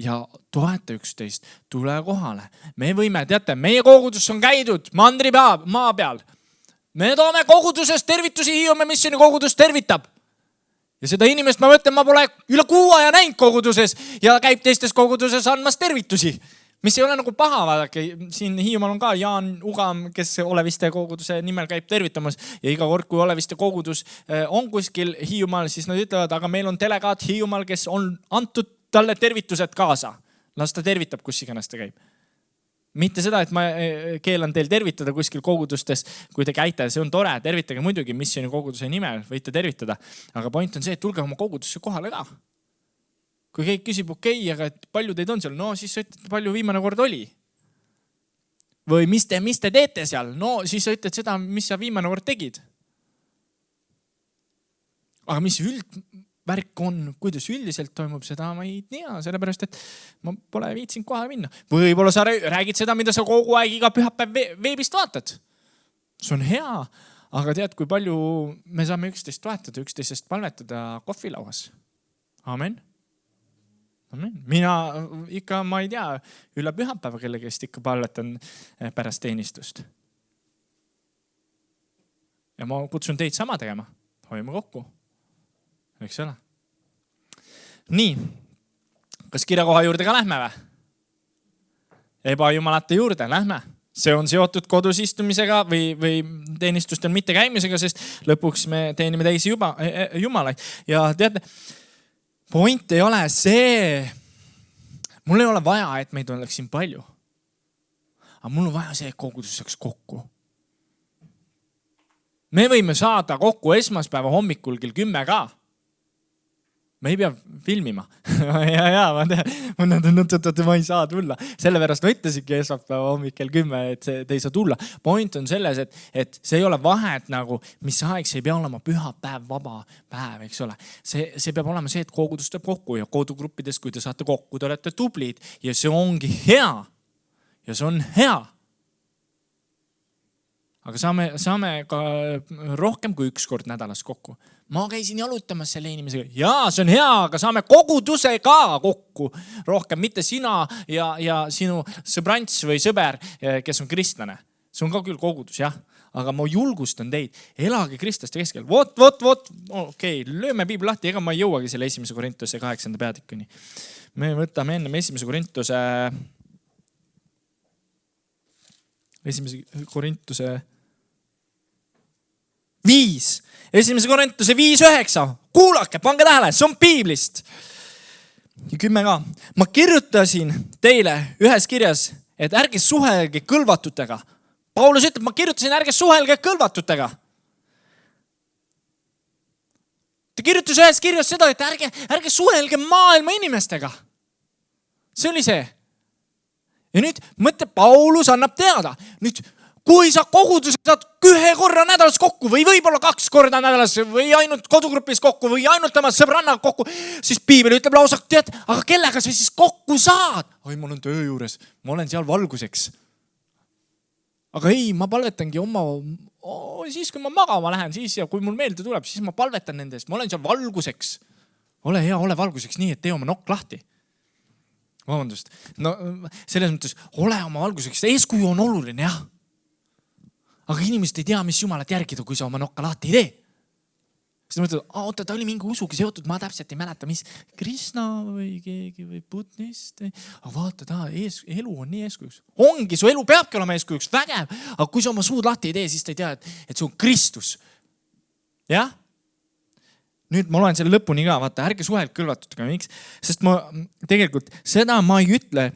ja toeta üksteist, tule kohale. Me võime, teate, meie kogudus on käidud mandri maa peal. Me toome kogudusest tervitusi, Hiiumäe Missiooni kogudus tervitab. Ja seda inimest ma mõtlen, ma pole üle 6 aja näinud koguduses ja käib teistes koguduses andmas tervitusi. Mis ei ole nagu paha, vaadake, siin Hiiumaal on ka Jaan Ugam, kes Oleviste koguduse nimel käib tervitamas ja iga kord, kui Oleviste kogudus on kuskil Hiiumaal, siis nad ütlevad, aga meil on delegaat Hiiumaal, kes on antud talle tervitused kaasa. Las ta tervitab, kus iganes ta käib. Mitte seda, et ma keelan teil tervitada kuskil kogudustes, kui te käite, see on tore, tervitage muidugi missiooni koguduse nimel, võite tervitada. Aga point on see, et tulge oma kogudusse kohale ka. Kui keegi küsib, okei, aga palju teid on seal? No siis sa ütled, palju viimane kord oli. Või mis te teete seal? No siis sa ütled seda, mis sa viimane kord tegid. Aga mis üldvärk on, kuidas üldiselt toimub, seda ma ei tea, sellepärast, et ma pole viitsinud kohale minna. Võib-olla sa räägid seda, mida sa kogu aeg iga pühapäev veebist vaatad. See on hea, aga tead, kui palju me saame üksteist toetada, üksteisest palvetada kohvilauas. Amen. Mina ikka, ma ei tea, üle pühapäeva kellegest ikka palvetan pärast teenistust. Ja ma kutsun teid sama tegema. Hoime kokku. Eks ole. Nii, kas kirjakoha juurde ka lähme või? Ebajumalate juurde, lähme. See on seotud kodus istumisega või teenistustel mitte käimisega, sest lõpuks me teenime teisi jumalaid. Ja teate, point ei ole see, mul ei ole vaja, et meid oleks siin palju. Aga mul on vaja see, et kogudus saaks kokku. Me võime saada kokku esmaspäeva hommikul kell 10 ka. Me ei pea filmima. ja, ma ei saa tulla. Sellepärast ma ütlesingi esmaspäeva hommikul 10, et te ei saa tulla. Point on selles, et see ei ole vahet nagu, mis aeg, see ei pea olema pühapäev, vaba päev, eks ole. See peab olema see, et kogudus teeb kokku ja kodugruppides, kui te saate kokku, te olete tublid ja see ongi hea. Ja see on hea. aga saame ka rohkem kui 1 kord nädalas kokku. Ma käisin jalutamas selle inimesega. Jaa, see on hea, aga saame koguduse ka kokku rohkem, mitte sina ja sinu sõbrants või sõber, kes on kristlane. See on ka küll kogudus, jah. Aga ma julgustan teid, elage kristlaste keskel. Okei, lööme piibli lahti, ega ma ei jõuagi selle 1. Korintuse 8. peatükkini. Me võtame enne 1. Korintuse 5. 1. Korintuse 5:9. Kuulake, pange tähele, see on piiblist. Ja 10 ka. Ma kirjutasin teile ühes kirjas, et ärge suhelge kõlvatutega. Paulus ütleb, ma kirjutasin, ärge suhelge kõlvatutega. Ta kirjutas ühes kirjas seda, et ärge suhelge maailma inimestega. See oli see. Ja nüüd mõtle, Paulus annab teada. Nüüd, kui sa kogudusega saad 1 korra nädalas kokku või võib-olla 2 korda nädalas või ainult kodugrupis kokku või ainult oma sõbrannaga kokku, siis piibel ütleb lausa, tead, aga kellega sa siis kokku saad? Oi, mul on töö juures, ma olen seal valguseks. Aga ei, ma palvetangi siis kui ma magama lähen, siis ja kui mul meelde tuleb, siis ma palvetan nende eest. Ma olen seal valguseks. Ole hea, ole valguseks nii, et tee oma nokk lahti. Vabandust. No selles mõttes, ole oma valguseks. Eeskuju on oluline, jah. Aga inimesed ei tea, mis Jumalat järgida, kui sa oma nokka lahti ei tee. Siis mõtled, oota, ta oli mingi usuga seotud, ma täpselt ei mäleta, mis Krishna või keegi või budnist. Aga vaata, elu on nii eeskujuks. Ongi, su elu peabki olema eeskujuks, vägev. Aga kui sa oma suud lahti ei tee, siis ta ei tea, et see on Kristus. Jah? Nüüd ma loen selle lõpuni ka, vaata, ärge suhelge kõlvatutega. Miks? Sest tegelikult seda ma ei ütle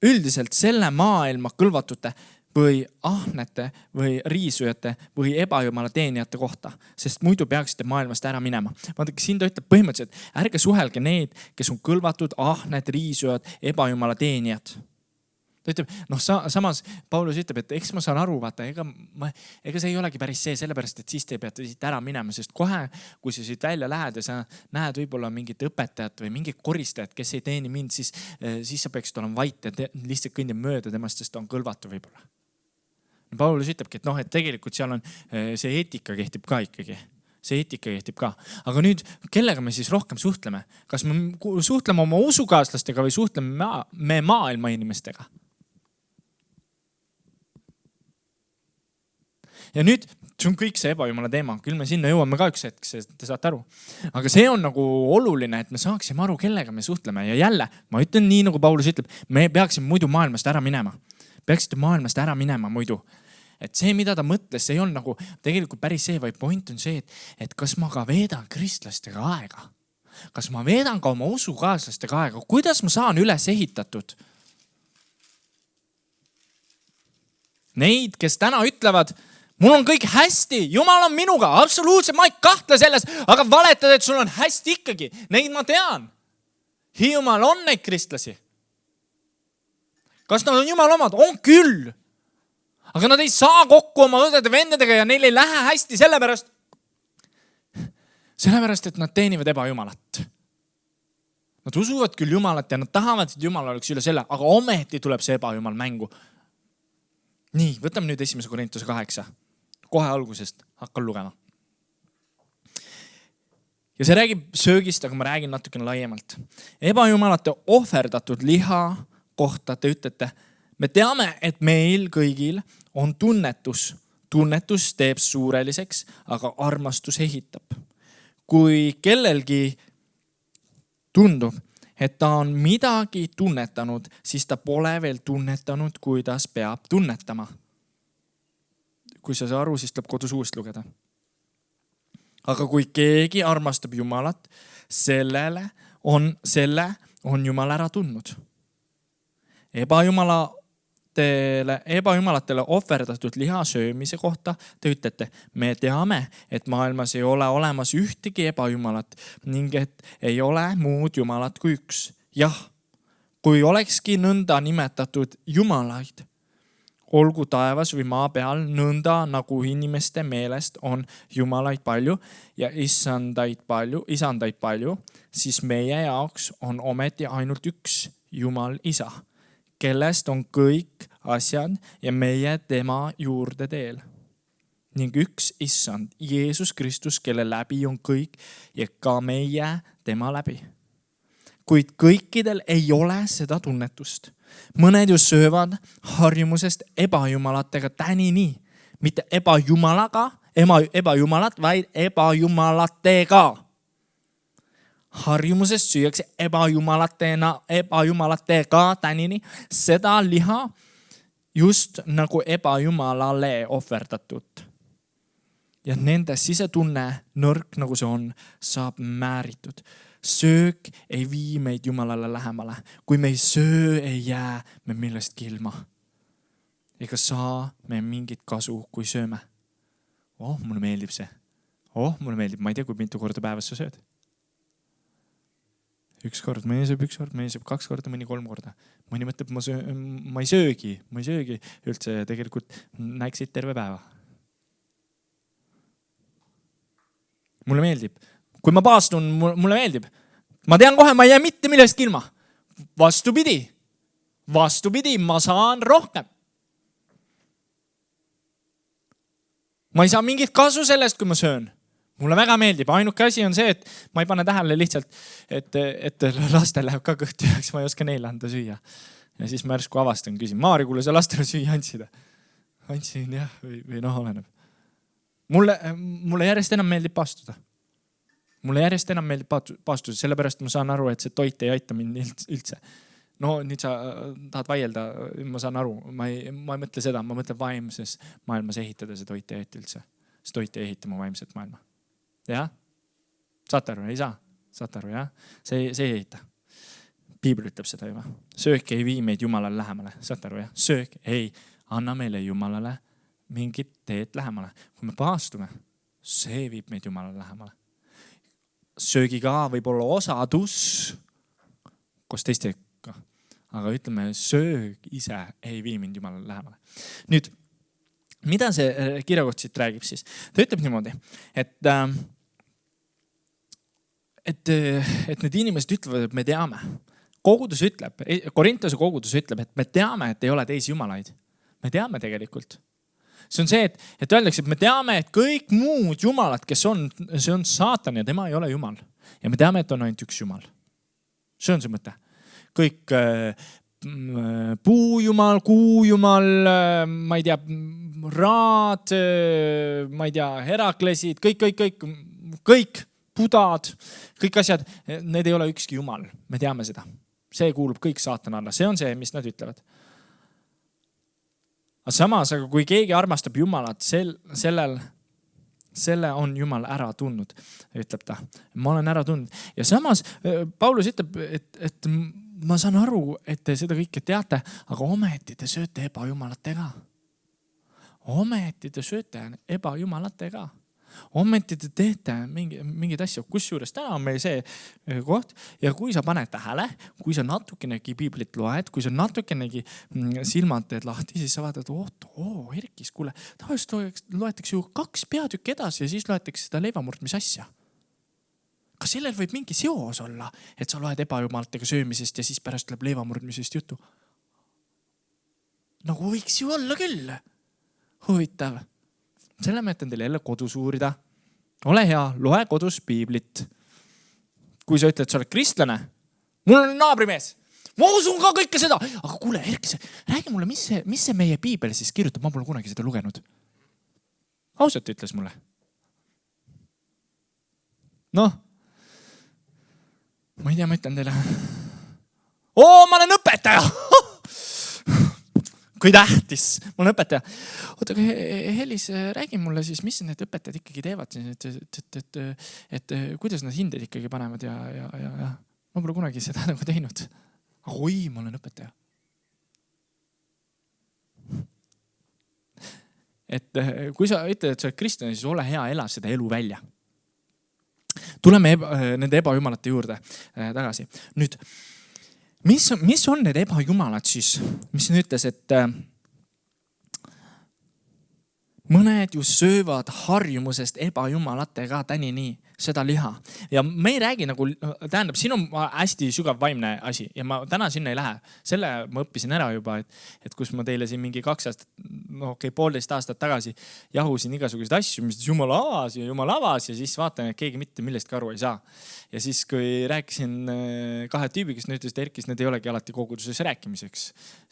üldiselt selle maailma kõlvatute või ahnete või riisujate või ebajumala teenijate kohta, sest muidu peaksite maailmast ära minema. Vaadake, siin ta ütleb põhimõtteliselt, ärge suhelge need, kes on kõlvatud, ahned, riisujad, ebajumala teenijad. Ta ütleb, samas Paulus ütleb, et eks ma saan aru, vaata, ega see ei olegi päris see, sellepärast, et siis te peate siit ära minema, sest kohe, kui sa siit välja lähed ja sa näed võib-olla mingit õpetajat või mingit koristajat, kes ei teeni mind, siis sa peaksid olema vait ja lihtsalt kõndima mööda temast, sest ta on kõlvatu võib-olla. Paulus ütlebki, et tegelikult seal on see eetika kehtib ka ikkagi. See eetika kehtib ka. Aga nüüd, kellega me siis rohkem suhtleme? Kas me suhtleme oma usukaaslastega või suhtleme me maailma inimestega? Ja nüüd, see on kõik see ebajumala teema. Küll me sinna jõuame ka üks hetk, te saate aru. Aga see on nagu oluline, et me saaksime aru, kellega me suhtleme. Ja jälle, ma ütlen nii, nagu Paulus ütleb, me peaksime muidu maailmast ära minema. Peaksite maailmast ära minema muidu. Et see, mida ta mõtles, see ei olnud nagu tegelikult päris see, vaid point on see, et kas ma ka veedan kristlastega aega. Kas ma veedan ka oma usukaaslastega aega. Kuidas ma saan üles ehitatud? Neid, kes täna ütlevad, mul on kõik hästi, Jumal on minuga, absoluutselt, ma ei kahtle selles, aga valetad, et sul on hästi ikkagi. Neid ma tean. Hiiumaal on neid kristlasi. Kas nad on Jumala omad? On küll. Aga nad ei saa kokku oma õdede vendadega ja neil ei lähe hästi sellepärast, et nad teenivad ebajumalat. Nad usuvad küll Jumalat ja nad tahavad, et Jumal oleks üle selle, aga ometi tuleb see ebajumal mängu. Nii, võtame nüüd 1. Korintuse 8. Kohe algusest hakkan lugema. Ja see räägib söögist, aga ma räägin natukene laiemalt. Ebajumalate ohverdatud liha kohta te ütlete, me teame, et meil kõigil on tunnetus. Tunnetus teeb suureliseks, aga armastus ehitab. Kui kellelgi tundub, et ta on midagi tunnetanud, siis ta pole veel tunnetanud, kuidas peab tunnetama. Kui sa saa aru, siis tuleb kodus uuesti lugeda. Aga kui keegi armastab Jumalat, selle on Jumal ära tundnud. Ebajumalatele ohverdatud liha söömise kohta te ütlete, me teame, et maailmas ei ole olemas ühtegi ebajumalat ning et ei ole muud jumalat kui üks. Jah, kui olekski nõnda nimetatud jumalaid, olgu taevas või maa peal, nõnda nagu inimeste meelest on jumalaid palju ja isandaid palju, siis meie jaoks on ometi ainult üks Jumal Isa, kellest on kõik asjad ja meie tema juurde teel. Ning üks issand, Jeesus Kristus, kelle läbi on kõik ja ka meie tema läbi. Kuid kõikidel ei ole seda tunnetust. Mõned ju söövad harjumusest ebajumalatega tänini. Mitte ebajumalat, vaid ebajumalatega. Harjumusest süüakse ebajumalatega tänini seda liha just nagu ebajumalale ohverdatud. Ja nende sisetunne, nõrk nagu see on, saab määritud. Söök ei vii meid Jumalale lähemale. Kui me ei söö, ei jää me millestki ilma. Ega saa me mingit kasu, kui sööme. Mulle meeldib see. Mulle meeldib. Ma ei tea, kui mitu korda päevas sa sööd. Üks kord, mõni sööb 2 korda, mõni 3 korda. Mõni mõtleb, ma ei söögi üldse tegelikult näeksid terve päeva. Mulle meeldib. Kui ma paastun, mulle meeldib. Ma tean kohe, ma ei jää mitte millestki ilma. Vastupidi, ma saan rohkem. Ma ei saa mingit kasu sellest, kui ma söön. Mulle väga meeldib. Ainuke asi on see, et ma ei pane tähele lihtsalt, et lastel läheb ka kõht tühjaks, ma ei oska neile anda süüa. Ja siis ma järsku avastan, küsin, Maari, kuule sa lastele süüa andsid? Andsin jah, või oleneb. Mulle järjest enam meeldib paastuda. Sellepärast ma saan aru, et see toit ei aita mind üldse. No nüüd sa tahad vaielda, ma saan aru. Ma ei mõtle seda, ma mõtlen vaimses maailmas ehitada, see toit ei aita üldse. See toit ei ehita mu vaimset maailma. Jah? Saate aru, ei saa? Saate aru, jah? See ei ehita. Piibel ütleb seda juba. Söök ei vii meid Jumalale lähemale. Saate aru, jah? Söök ei anna meile Jumalale mingit teed lähemale. Kui me paastume, see viib meid Jumalale lähemale. Söögiga võib olla osadus koos teistega. Aga ütleme, söög ise ei vii mind Jumalale lähemale. Nüüd, mida see kirjakoht siit räägib siis? Ta ütleb niimoodi, et need inimesed ütlevad, et me teame. Kogudus ütleb, Korintuse kogudus ütleb, et me teame, et ei ole teisi jumalaid. Me teame tegelikult. See on see, et öeldakse, et me teame, et kõik muud jumalad, kes on, see on saatan ja tema ei ole jumal. Ja me teame, et on ainult üks jumal. See on see mõte. Kõik puujumal, kuujumal, ma ei tea, raad, ma ei tea, Heraklesid, kõik pudad, kõik asjad, need ei ole ükski jumal. Me teame seda. See kuulub kõik saatan alla. See on see, mis nad ütlevad. Samas, aga kui keegi armastab Jumalat, selle on Jumal ära tundnud, ütleb ta. Ma olen ära tundnud. Ja samas Paulus ütleb, et ma saan aru, et te seda kõike teate, aga ometi te sööte ebajumalatega. Ometi te teete mingid asju, kusjuures täna on meil see koht ja kui sa paned tähele, kui sa natukenegi piiblit loed, kui sa natukenegi silmad teed lahti, siis sa vaatad, Erkis, kuule, tavaliselt loetakse ju 2 peatükki edasi ja siis loetakse seda leivamurdmise asja. Kas sellel võib mingi seos olla, et sa loed ebajumalatega söömisest ja siis pärast tuleb leivamurdmisest juttu? Nagu võiks ju olla küll. Huvitav. Selle ma jätan teile jälle kodus uurida. Ole hea, loe kodus piiblit. Kui sa ütled, sa oled kristlane, mul on naabrimees, ma usun ka kõike seda. Aga kuule, Erkis, räägi mulle, mis see meie piibel siis kirjutab? Ma pole kunagi seda lugenud. Ausalt ütles mulle. Noh, ma ei tea, ma ütlen teile. Ma olen õpetaja! Kui tähtis, ma olen õpetaja. Oota, Helis, räägi mulle siis, mis need õpetajad ikkagi teevad, et kuidas nad hinded ikkagi panevad ja ma pole kunagi seda nagu teinud. Oi, ma olen õpetaja. Et kui sa ütled, et sa oled kristlane, siis ole hea, ela seda elu välja. Tuleme nende ebajumalate juurde tagasi. Nüüd, mis on need ebajumalad siis? Mis nüüd ütles, et mõned ju söövad harjumusest ebajumalatega tänini seda liha. Ja me ei räägi nagu, tähendab, siin on hästi sügav vaimne asi ja ma täna sinna ei lähe. Selle ma õppisin ära juba, et kus ma teile siin mingi 2 aastat, 1,5 aastat tagasi jahusin igasuguseid asju, mis Jumal avas ja siis vaatan, et keegi mitte millestki aru ei saa. Ja siis, kui rääkisin 2 tüübi, kes nüüd ütlesid, Erkis, need ei olegi alati koguduses rääkimiseks,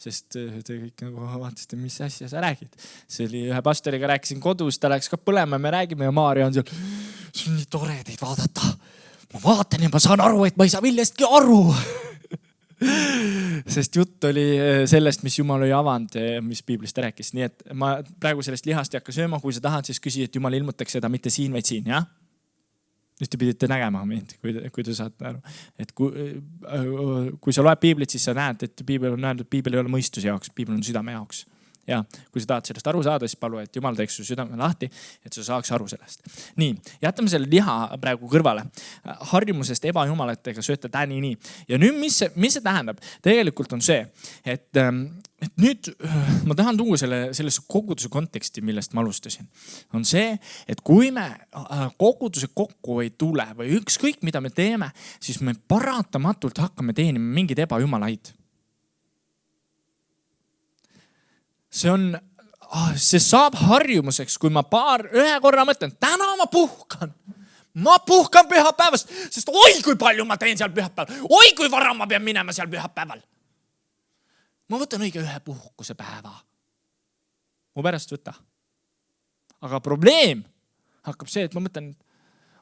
sest te kõik nagu vaatasite, mis asja sa räägid. See oli ühe pastoriga rääkisin kodus, ta läks ka põlema, me räägime ja Maarja on seal. See on nii tore teid vaadata. Ma vaatan ja ma saan aru, et ma ei saa millestki aru. Sest jutt oli sellest, mis Jumal oli avanud, mis Piiblist rääkis. Nii et ma praegu sellest lihast ei hakka sööma. Kui sa tahad, siis küsi, et Jumal ilmutaks seda mitte siin, vaid siin, jah? Nüüd te pidite nägema mind, kui te saate aru. Et kui sa loed Piiblit, siis sa näed, et Piibel on öeldud, et Piibel ei ole mõistuse jaoks, Piibel on südame jaoks. Ja kui sa tahad sellest aru saada, siis palu, et Jumal teeks su südame lahti, et sa saaks aru sellest. Nii, jätame selle liha praegu kõrvale. Harjumusest ebajumalatega sööta nii. Ja nüüd, mis see tähendab? Tegelikult on see, et nüüd ma tahan tuua sellesse koguduse konteksti, millest ma alustasin. On see, et kui me koguduse kokku ei tule või ükskõik mida me teeme, siis me paratamatult hakkame teenima mingeid ebajumalaid. See saab harjumuseks, kui ma ühe korra mõtlen, täna ma puhkan pühapäevast, sest oi kui palju ma teen seal pühapäeval, oi kui vara ma pean minema seal pühapäeval. Ma võtan õige ühe puhkuse päeva. Mu pärast võta. Aga probleem hakkab see, et ma mõtlen,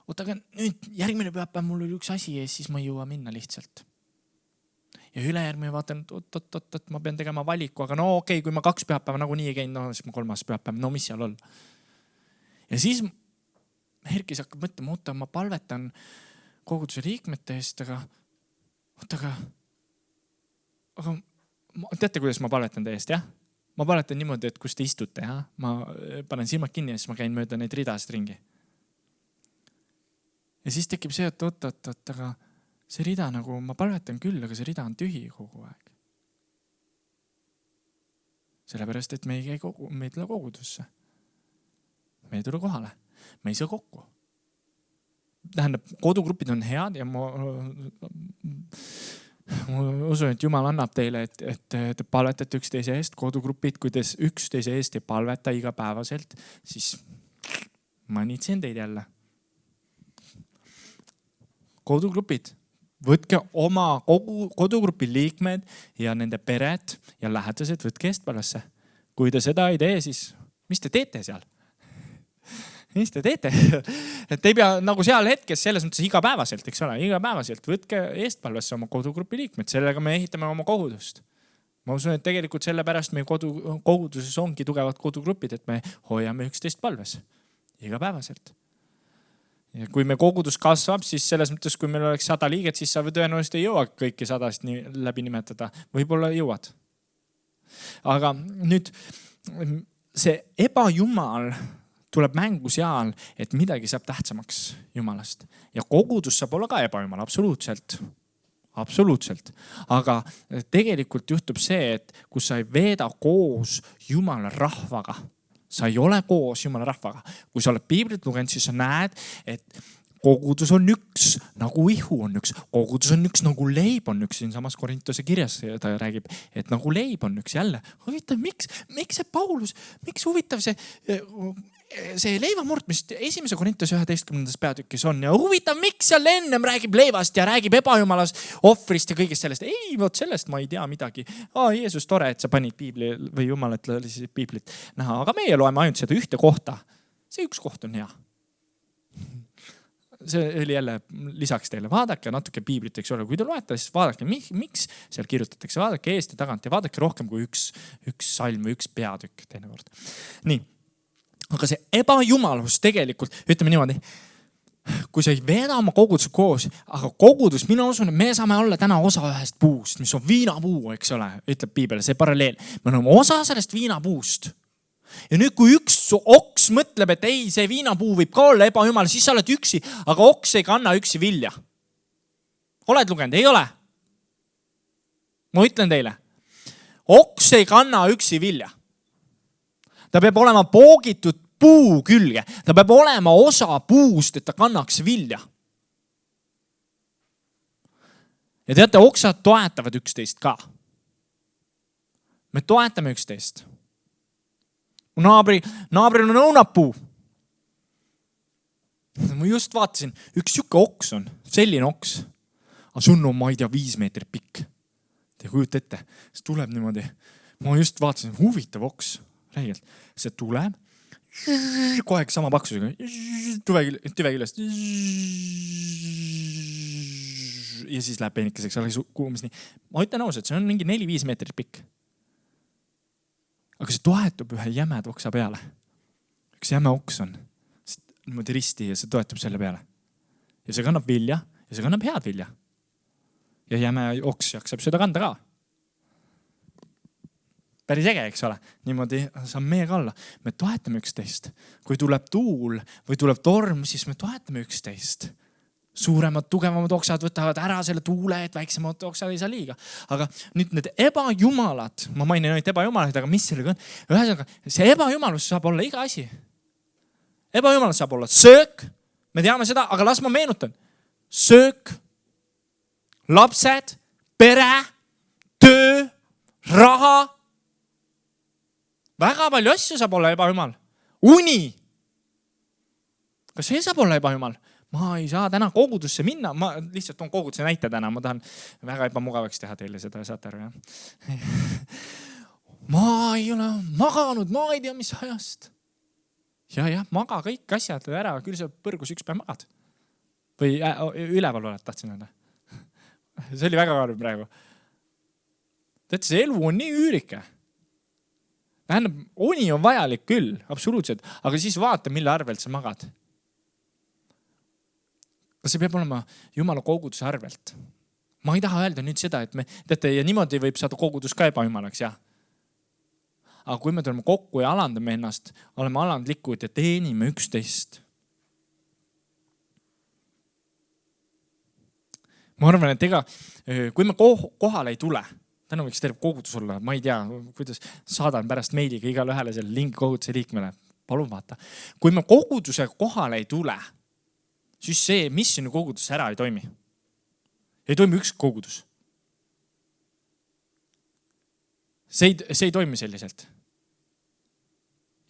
aga nüüd järgmine pühapäev mul oli üks asi ja siis ma ei jõua minna lihtsalt. Ja ülejärgmine vaatan, et ma pean tegema valiku, aga okei, kui ma 2 pühapäeva nagunii ei käin, siis ma 3. pühapäev, mis seal olla. Ja siis Erkis hakkab mõtlema, ma palvetan koguduse liikmete eest, aga teate, kuidas ma palvetan teie eest, jah? Ma palvetan niimoodi, et kus te istute, jah? Ma panen silmad kinni ja siis ma käin mööda neid ridasid ringi. Ja siis tekib see, et aga see rida nagu, ma palvetan küll, aga see rida on tühi kogu aeg. Sellepärast, et me ei tule kogudusse. Me ei tule kohale. Me ei saa kokku. Tähendab, kodugrupid on head ja ma usun, et Jumal annab teile, et te palvetate üksteise eest. Kodugrupid, kui te üksteise eest ei palveta igapäevaselt, siis ma niitsen teid jälle. Kodugrupid. Võtke oma kodugrupi liikmed ja nende pered ja lähedased, võtke eestpalasse. Kui te seda ei tee, siis mis te teete seal? Mis te teete? Et te ei pea nagu seal hetkes selles mõttes igapäevaselt, eks ole, igapäevaselt võtke eestpalvesse oma kodugrupi liikmed. Sellega me ehitame oma kogudust. Ma usun, et tegelikult sellepärast meie koguduses ongi tugevad kodugrupid, et me hoiame üksteist palves igapäevaselt. Ja kui me kogudus kasvab, siis selles mõttes, kui meil oleks 100 liiget, siis sa tõenäoliselt ei jõua kõiki 100 läbi nimetada. Võib-olla jõuad. Aga nüüd see ebajumal tuleb mängu seal, et midagi saab tähtsamaks Jumalast. Ja kogudus saab olla ka ebajumal, absoluutselt. Absoluutselt. Aga tegelikult juhtub see, et kus sa ei veeda koos Jumala rahvaga, sa ei ole koos Jumala rahvaga. Kui sa oled Piiblit lugenud, siis sa näed, et kogudus on üks, nagu ihu on üks. Kogudus on üks, nagu leib on üks. Siin samas Korintuse kirjas ta räägib, et nagu leib on üks jälle. Huvitav, miks see Paulus, miks huvitav see leivamurt, mis 1. Korintuse 11. peatükis on. Ja huvitav, miks seal ennem räägib leivast ja räägib ebajumalast ohvrist ja kõigest sellest. Ei, sellest ma ei tea midagi. Jeesus, tore, et sa panid Piibli või Jumalat Piiblit näha. Aga meie loeme ainult seda ühte kohta. See üks koht on hea. See oli jälle lisaks teile. Vaadake natuke Piiblit, eks ole. Kui te loete, siis vaadake, miks seal kirjutatakse. Vaadake eest ja tagant ja vaadake rohkem kui üks salm või üks peatükk teinekord. Nii. Aga see ebajumalus tegelikult, ütleme niimoodi, kui sa ei veeda oma kogudus koos, aga kogudus, mina usun, et me saame olla täna osa ühest puust, mis on viinapuu, eks ole, ütleb Piibel, see paralleel. Me oleme osa sellest viinapuust. Ja nüüd, kui üks oks mõtleb, et ei, see viinapuu võib ka olla ebajumal, siis sa oled üksi, aga oks ei kanna üksi vilja. Oled lugenud? Ei ole. Ma ütlen teile, oks ei kanna üksi vilja. Ta peab olema poogitud puu külge. Ta peab olema osa puust, et ta kannaks vilja. Ja teate, oksad toetavad üksteist ka. Me toetame üksteist. Naabril on õunapuu. Ma just vaatasin, üks siuke oks on, selline oks. Aga see on, ma ei tea, 5 meetrit pikk. Te kujuta ette, see tuleb niimoodi. Ma just vaatasin, huvitav oks. Räigelt. See tuleb kogu aeg sama paksusega. Tüve küljest. Ja siis läheb peenikeseks, kuumis nii. Ma ütlen ausalt, see on mingi 4-5 meetrit pikk. Aga see toetub ühe jämed oksa peale. Üks jäme oks on niimoodi risti ja see toetub selle peale. Ja see kannab vilja ja see kannab head vilja. Ja jäme oks jaksab seda kanda ka. Päris äge, eks ole. Niimoodi saab meiega olla. Me toetame üksteist. Kui tuleb tuul või tuleb torm, siis me toetame üksteist. Suuremad, tugevamad oksad võtavad ära selle tuule, et väiksemad oksad ei saa liiga. Aga nüüd need ebajumalad, ma mainin ainult ebajumalad, aga mis sellega on? Ühesõnaga, see ebajumalus saab olla iga asi. Ebajumalus saab olla söök, me teame seda, aga las ma meenutan. Söök, lapsed, pere, töö, raha. Väga palju asju saab olla ebajumal. Uni. Kas see saab olla ebajumal? Ma ei saa täna kogudusse minna. Ma lihtsalt toon koguduse näite täna. Ma tahan väga ebamugavaks teha teile seda, saate aru, jah? Ma ei ole maganud, ma ei tea, mis ajast. Ja, maga kõik asjad ära, küll sa põrgus üks päev magad. Või üleval oled, tahtsin öelda. See oli väga karm praegu. Teate, see elu on nii üürike. Tähendab, uni on vajalik küll, absoluutselt. Aga siis vaata, mille arvelt sa magad. Kas see peab olema Jumala koguduse arvelt? Ma ei taha öelda nüüd seda, et me, teate, ja niimoodi võib saada kogudus ka ebajumalaks, jah. Aga kui me tuleme kokku ja alandame ennast, oleme alandlikud ja teenime üksteist. Ma arvan, et kui me kohale ei tule, täna võiks terve kogudus olla, ma ei tea, kuidas saadan pärast meiliga igale ühele selle lingi koguduse liikmele. Palun vaata. Kui me koguduse kohale ei tule, siis see missioni kogudus ära ei toimi. Ei toimi üks kogudus. See ei toimi selliselt.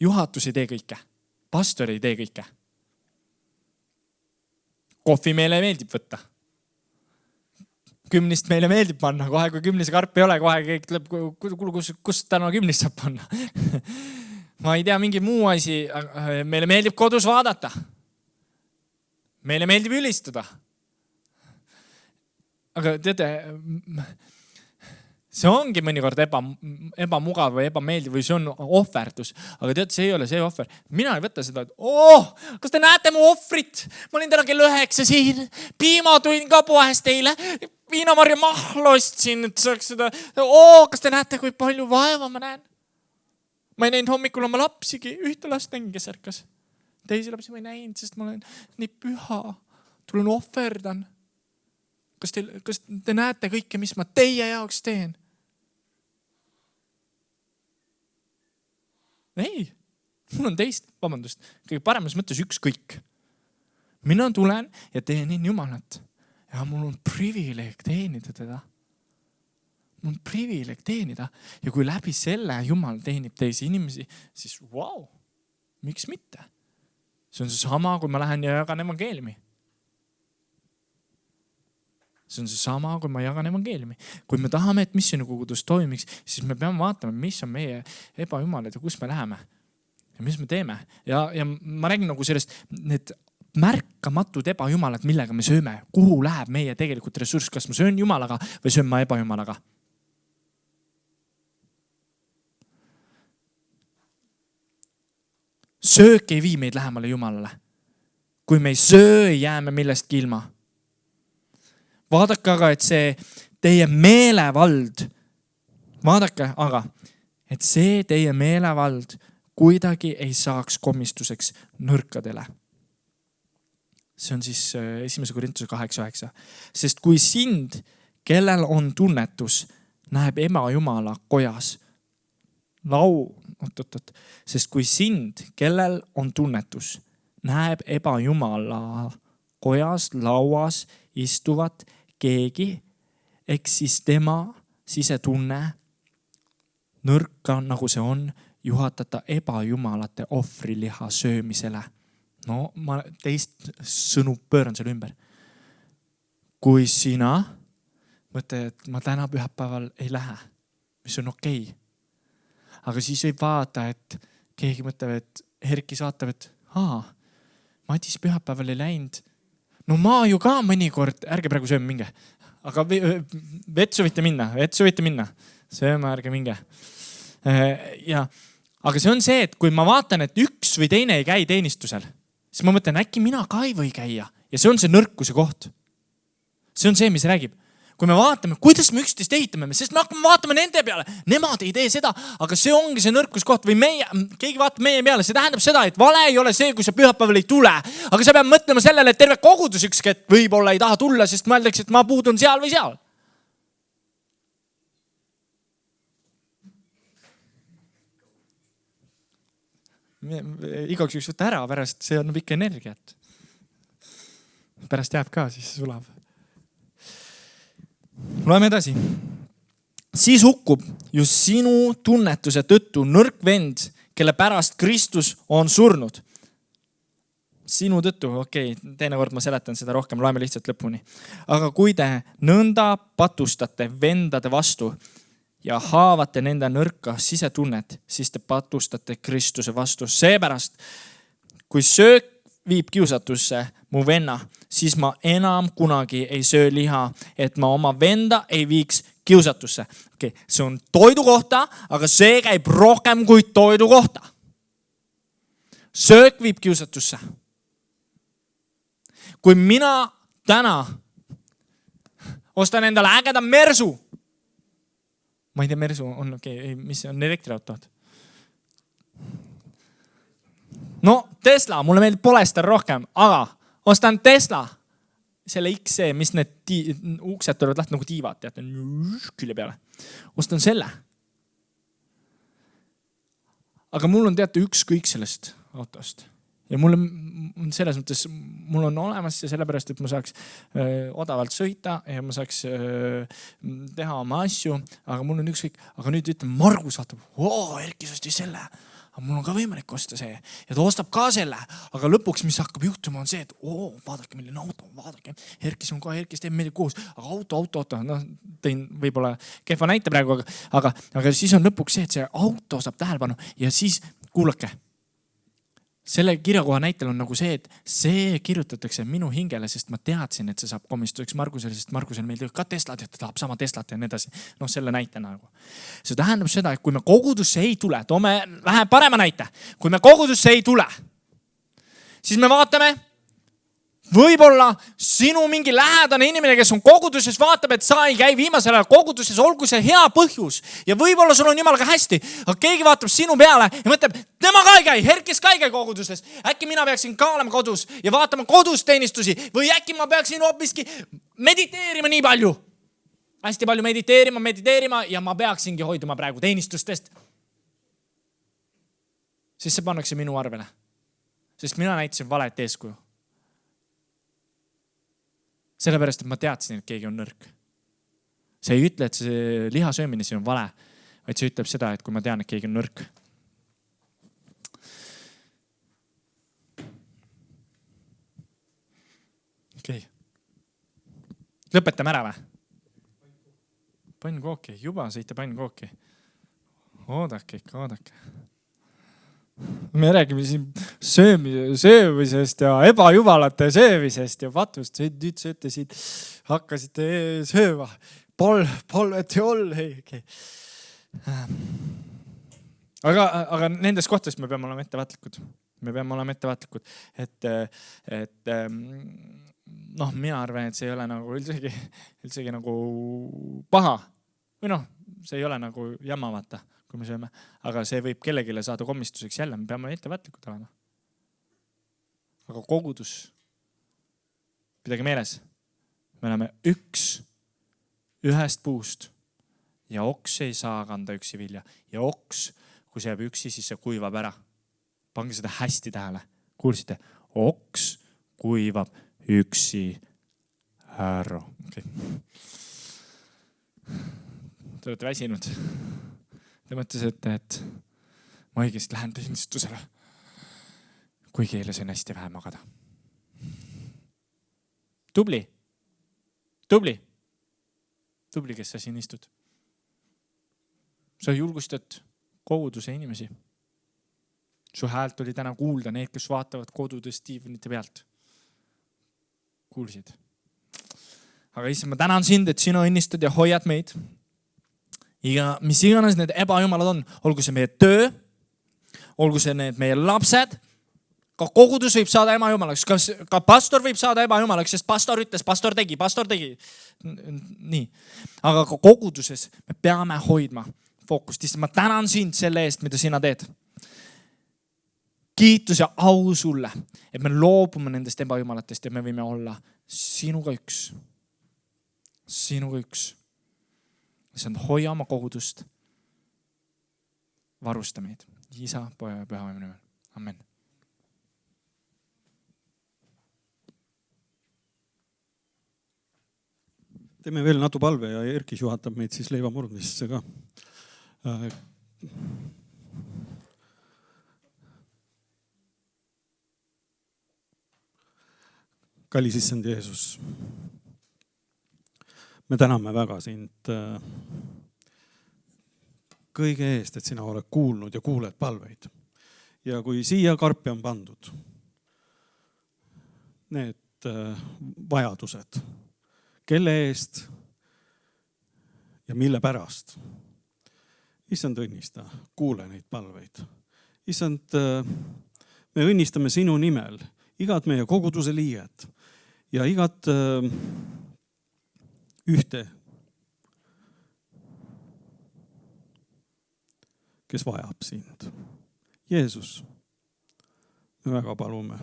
Juhatus ei tee kõike. Pastor ei tee kõike. Kohvi meile meeldib võtta. 10 meile meeldib panna. Kohe kui 10 karp ei ole, kohe kõik tuleb, kus täna 10 saab panna. Ma ei tea, mingi muu asi. Meile meeldib kodus vaadata. Meile meeldib ülistada. Aga teate, see ongi mõnikord ebamugav või ebameeldiv või see on ohverdus. Aga teate, see ei ole see ohver. Mina ei võta seda, et kas te näete mu ohvrit? Ma olin täna kell 9 siin. Piima tuin ka poest teile. Viinamarja mahla ostsin, et saaks seda. Kas te näete, kui palju vaeva ma näen? Ma ei näinud hommikul oma lapsigi. Ühte last nägin, kes ärkas. Teisi lapsi ma ei näinud, sest ma olen nii püha. Tulen ohverdan. Kas te näete kõike, mis ma teie jaoks teen? Ei, mul on teist, vabandust, kõige paremas mõttes ükskõik. Mina tulen ja teenin Jumalat. Ja mul on privileeg teenida teda. Mul on privileeg teenida. Ja kui läbi selle Jumal teenib teisi inimesi, siis wow, miks mitte? See on see sama, kui ma lähen ja jagan evangeeliumi. See on see sama, kui ma jagan evangeeliumi. Kui me tahame, et missioni kogudus toimiks, siis me peame vaatama, mis on meie ebajumalad ja kus me läheme. Ja mis me teeme. Ja ma räägin nagu sellest, need märkamatud ebajumalad, millega me sööme. Kuhu läheb meie tegelikult ressurss? Kas ma söön Jumalaga või söön ma ebajumalaga? Söök ei vii meid lähemale Jumalale. Kui me ei söö, ei jääme millestki ilma. Vaadake aga, et see teie meelevald, et see teie meelevald kuidagi ei saaks komistuseks nõrkadele. See on siis 1. Korintuse 8:9. Sest kui sind, kellel on tunnetus, näeb ema Jumala kojas sest kui sind, kellel on tunnetus, näeb ebajumala kojas, lauas istuvat keegi, eks siis tema sisetunne, nõrka nagu see on, juhatada ebajumalate ohvriliha söömisele. No ma teist sõnu pööran selle ümber. Kui sina mõtled, et ma täna pühapäeval ei lähe, mis on okei. Aga siis võib vaadata, et keegi mõtleb, et Herkis vaatab, et Madis pühapäeval ei läinud. No ma ju ka mõnikord, ärge praegu sööme minge. Aga vetsu võite minna. Sööme, ärge minge. Aga see on see, et kui ma vaatan, et üks või teine ei käi teenistusel, siis ma mõtlen, äkki mina ka ei või käia. Ja see on see nõrkuse koht. See on see, mis räägib. Kui me vaatame, kuidas me üksteist ehitame, sest me hakkame vaatama nende peale. Nemad ei tee seda, aga see ongi see nõrkuskoht või keegi vaatab meie peale. See tähendab seda, et vale ei ole see, kui sa pühapäeval ei tule. Aga sa pead mõtlema sellele, et terve kogudus ükski hetk võib-olla ei taha tulla, sest mõeldakse, et ma puudun seal või seal. Igaks üks võtta ära pärast, see on pikka energiat. Pärast jääb ka, siis sulab. Loeme edasi. Siis hukkub just sinu tunnetuse tõttu nõrk vend, kelle pärast Kristus on surnud. Sinu tõttu, teine kord ma seletan seda rohkem, loeme lihtsalt lõpuni. Aga kui te nõnda patustate vendade vastu ja haavate nende nõrka sisetunnet, siis te patustate Kristuse vastu. Seepärast, kui söök viib kiusatusse mu venna, siis ma enam kunagi ei söö liha, et ma oma venda ei viiks kiusatusse. See on toidu kohta, aga see käib rohkem kui toidu kohta. Söök viib kiusatusse. Kui mina täna ostan endale ägeda Mersu, ma ei tea, Mersu on mis on elektriautod? No Tesla, mulle meeldib Polestar rohkem, aga ostan Tesla, selle XC, mis need uksed tulevad lahti nagu tiivad, teate, külje peale. Ostan selle. Aga mul on teate ükskõik sellest autost. Ja mul on selles mõttes, mul on olemas ja sellepärast, et ma saaks odavalt sõita ja ma saaks teha oma asju, aga mul on ükskõik. Aga nüüd ütleme, Margus vaatab, Erkis ostis selle. Aga mul on ka võimalik osta see. Ja ta ostab ka selle. Aga lõpuks, mis hakkab juhtuma, on see, et vaadake, milline auto, vaadake. Herkis on ka, Herkis teeb meile koos. Aga auto. No, tõin võib-olla kehva näite praegu, aga siis on lõpuks see, et see auto saab tähelepanu. Ja siis, kuulake, selle kirjakoha näitel on nagu see, et see kirjutatakse minu hingele, sest ma teadsin, et see saab komistuseks Margusele, sest Margusele meeldib ka Teslat, et ta tahab sama Teslat ja nii edasi. No selle näite nagu. See tähendab seda, et kui me kogudusse ei tule, toome vähe parema näite. Kui me kogudusse ei tule, siis me vaatame, võib-olla sinu mingi lähedane inimene, kes on koguduses, vaatab, et sa ei käi viimasel ajal koguduses, olgu see hea põhjus. Ja võib-olla sul on jumalaga hästi, aga keegi vaatab sinu peale ja mõtleb, tema ka ei käi, Herkis ka ei käi koguduses. Äkki mina peaksin ka olema kodus ja vaatama kodusteenistusi või äkki ma peaksin hoopiski mediteerima nii palju. Hästi palju mediteerima ja ma peaksingi hoiduma praegu teenistustest. Siis see pannakse minu arvele. Sest mina näitasin valet eeskuju. Sellepärast, et ma teadsin, et keegi on nõrk. See ei ütle, et see liha söömine siin on vale, vaid see ütleb seda, et kui ma tean, et keegi on nõrk. Lõpetame ära või? Pannkooki, juba sõite pannkooki. Oodake. Me räägime siin söömisest ja ebajumalate söömisest ja patust. Nüüd sööte siin, hakkasite sööma. Polveti all. Aga nendes kohtades me peame olema ettevaatlikud. Et mina arvan, et see ei ole nagu üldsegi nagu paha. Või see ei ole nagu jamma vaata, kui me sööme. Aga see võib kellegile saada komistuseks jälle. Me peame ettevaatlikud olema. Aga kogudus, pidage meeles, me oleme ühest puust ja oks ei saa kanda üksi vilja. Ja oks kui see jääb üksi, siis see kuivab ära. Pange seda hästi tähele. Kuulsite? Oks kuivab üksi ära. Okay. Te olete väsinud. Te mõtlesite, et ma õigesti lähen teenistusele. Kuigi eile sain hästi vähe magada. Tubli. Tubli. Tubli, kes sa siin istud. Sa julgustad koguduse inimesi. Su häält oli täna kuulda need, kes vaatavad kodudest diivanite pealt. Kuulsid. Aga issand, ma tänan sind, et sina õnnistad ja hoiad meid. Ja mis iganes need ebajumalad on, olgu see meie töö, olgu see need meie lapsed, ka kogudus võib saada ebajumalaks, ka pastor võib saada ebajumalaks, sest pastor ütles, pastor tegi. Nii. Aga ka koguduses me peame hoidma fookust. Ma tänan sind selle eest, mida sina teed. Kiitus ja au sulle, et me loobume nendest ebajumalatest ja me võime olla sinuga üks. Sinuga üks. See on hoia oma kogudust. Varusta meid. Isa, Poja ja Püha Vaimu nimel. Amen.
Teeme veel natu palve ja Erkis juhatab meid siis leiva murdmisesse ka. Kallis issand Jeesus, me täname väga sind kõige eest, et sina oled kuulnud ja kuuled palveid. Ja kui siia karpi on pandud need vajadused, kelle eest ja mille pärast, issand õnnista, kuule neid palveid. Issand, me õnnistame sinu nimel igat meie koguduse liiget ja igat ühte, kes vajab sind. Jeesus, me väga palume,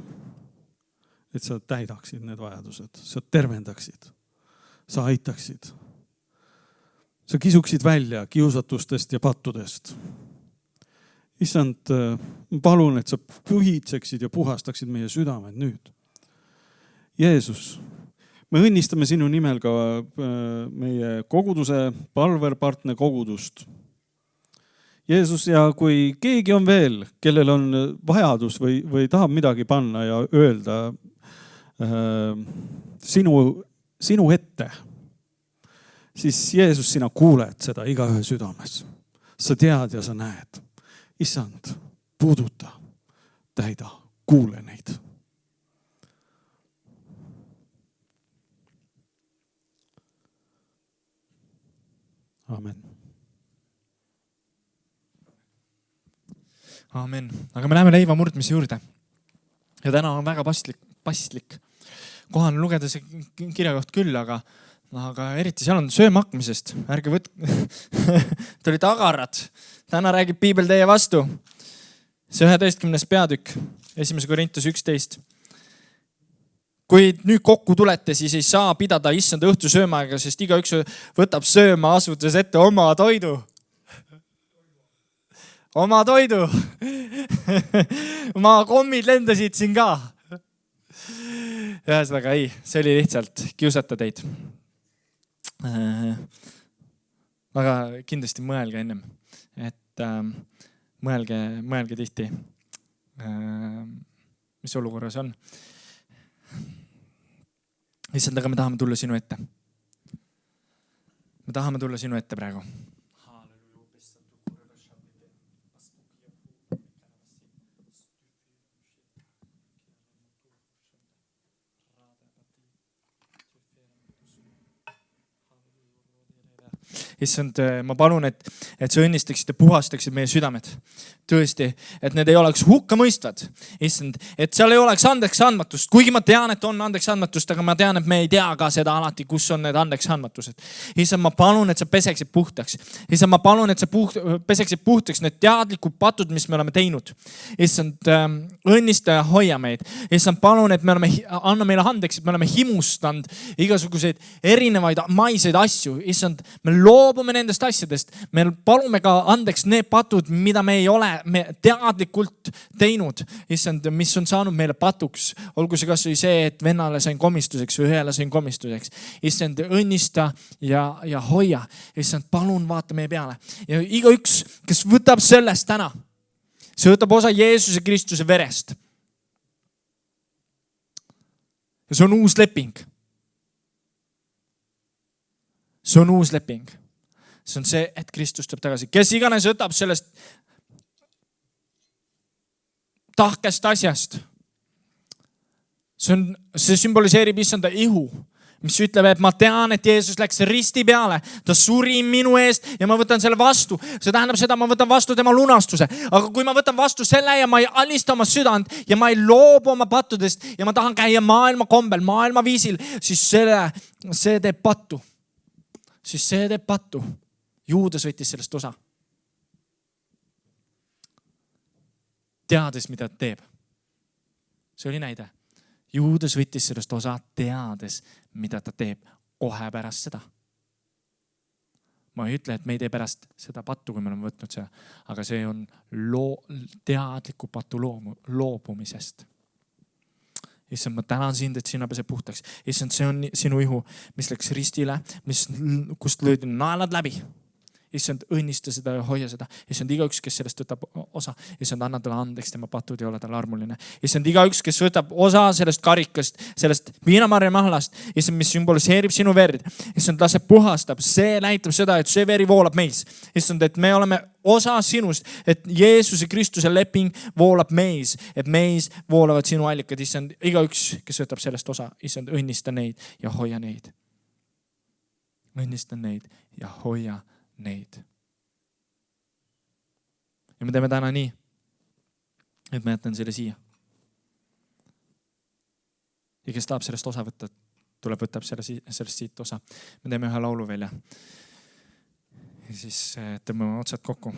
et sa täidaksid need vajadused, sa tervendaksid, sa aitaksid, sa kisuksid välja kiusatustest ja pattudest. Issand, ma palun, et sa pühitseksid ja puhastaksid meie südamed nüüd. Jeesus, me õnnistame sinu nimel ka meie koguduse palverpartner kogudust. Jeesus, ja kui keegi on veel, kellel on vajadus või tahab midagi panna ja öelda sinu ette, siis Jeesus, sina kuuled seda igaühe südames. Sa tead ja sa näed. Issand, puuduta, täida, kuule neid. Amen.
Amen. Aga me läheme leiva murdmise juurde. Ja täna on väga paslik. Kohane lugeda see kirjakoht küll, aga eriti seal on sööma hakkamisest. Ärge Te olite agarad. Täna räägib Piibel teie vastu. See 11. peatükk, 1. Korintus 11. Kui nüüd kokku tulete, siis ei saa pidada issand õhtu söömaaega, sest igaüks võtab sööma asudes ette oma toidu. Oma toidu. Ma kommid lendasid siin ka. Ühesõnaga ei, see oli lihtsalt kiusata teid. Aga kindlasti mõelge ennem, et mõelge tihti, mis olukorras on. Issand, aga me tahame tulla sinu ette. Me tahame tulla sinu ette praegu. Issand, ma palun, et sa õnnistaksid ja puhastaksid meie südamed. Tõesti, et need ei oleks hukka mõistvad. Issand, et seal ei oleks andeks andmatust. Kuigi ma tean, et on andeks andmatust, aga ma tean, et me ei tea ka seda alati, kus on need andeks andmatused. Issand, ma palun, et sa peseksid puhtaks. Issand, ma palun, et sa peseksid puhtaks need teadlikud patud, mis me oleme teinud. Issand, õnnista ja hoia meid. Issand, palun, et anna meile andeks, et me oleme himustanud igasuguseid erinevaid maiseid asju. Issand, me loobume nendest asjadest. Me palume ka andeks need patud, mida me ei ole teadlikult teinud. Issand, mis on saanud meile patuks. Olgu see kas või see, et vennale sain komistuseks või ühele sain komistuseks. Issand, õnnista ja hoia. Issand, palun vaata meie peale. Ja igaüks, kes võtab sellest täna, see võtab osa Jeesuse Kristuse verest. Ja see on uus leping. See on uus leping. See on see, et Kristus tuleb tagasi. Kes iganes võtab sellest tahkest asjast. See sümboliseerib issanda ihu, mis ütleb, et ma tean, et Jeesus läks risti peale. Ta suri minu eest ja ma võtan selle vastu. See tähendab seda, ma võtan vastu tema lunastuse. Aga kui ma võtan vastu selle ja ma ei alista oma südant ja ma ei loobu oma pattudest ja ma tahan käia maailma kombel, maailma viisil, siis see teeb pattu. Siis see teeb pattu. Juudas võttis sellest osa. Teades, mida ta teeb. See oli näide. Juudas võttis sellest osa teades, mida ta teeb kohe pärast seda. Ma ei ütle, et me ei tee pärast seda pattu, kui me oleme võtnud seda, aga see on teadliku patu loobumisest. Issand, ma tänan sind, et sina peseb puhtaks. Issand, see on sinu ihu, mis läks ristile, kust löödi naelad läbi. Issand, õnnista seda ja hoia seda. Issand, igaüks, kes sellest võtab osa. Issand, anna talle andeks, tema patud ei ole talle armuline. Issand, igaüks, kes võtab osa sellest karikast, sellest viinamarja mahlast, issand, mis sümboliseerib sinu verd. Issand, lase puhastab. See näitab seda, et see veri voolab meis. Issand, et me oleme osa sinust, et Jeesuse Kristuse leping voolab meis, et meis voolavad sinu allikad. Issand, igaüks, kes võtab sellest osa, issand, õnnista neid ja hoia neid. Õnnista neid ja hoia neid. Ja me teeme täna nii, et ma jätan selle siia. Ja kes tahab sellest osa võtta, võtab sellest siit osa. Me teeme ühe laulu veel ja siis tõmbame otsad kokku.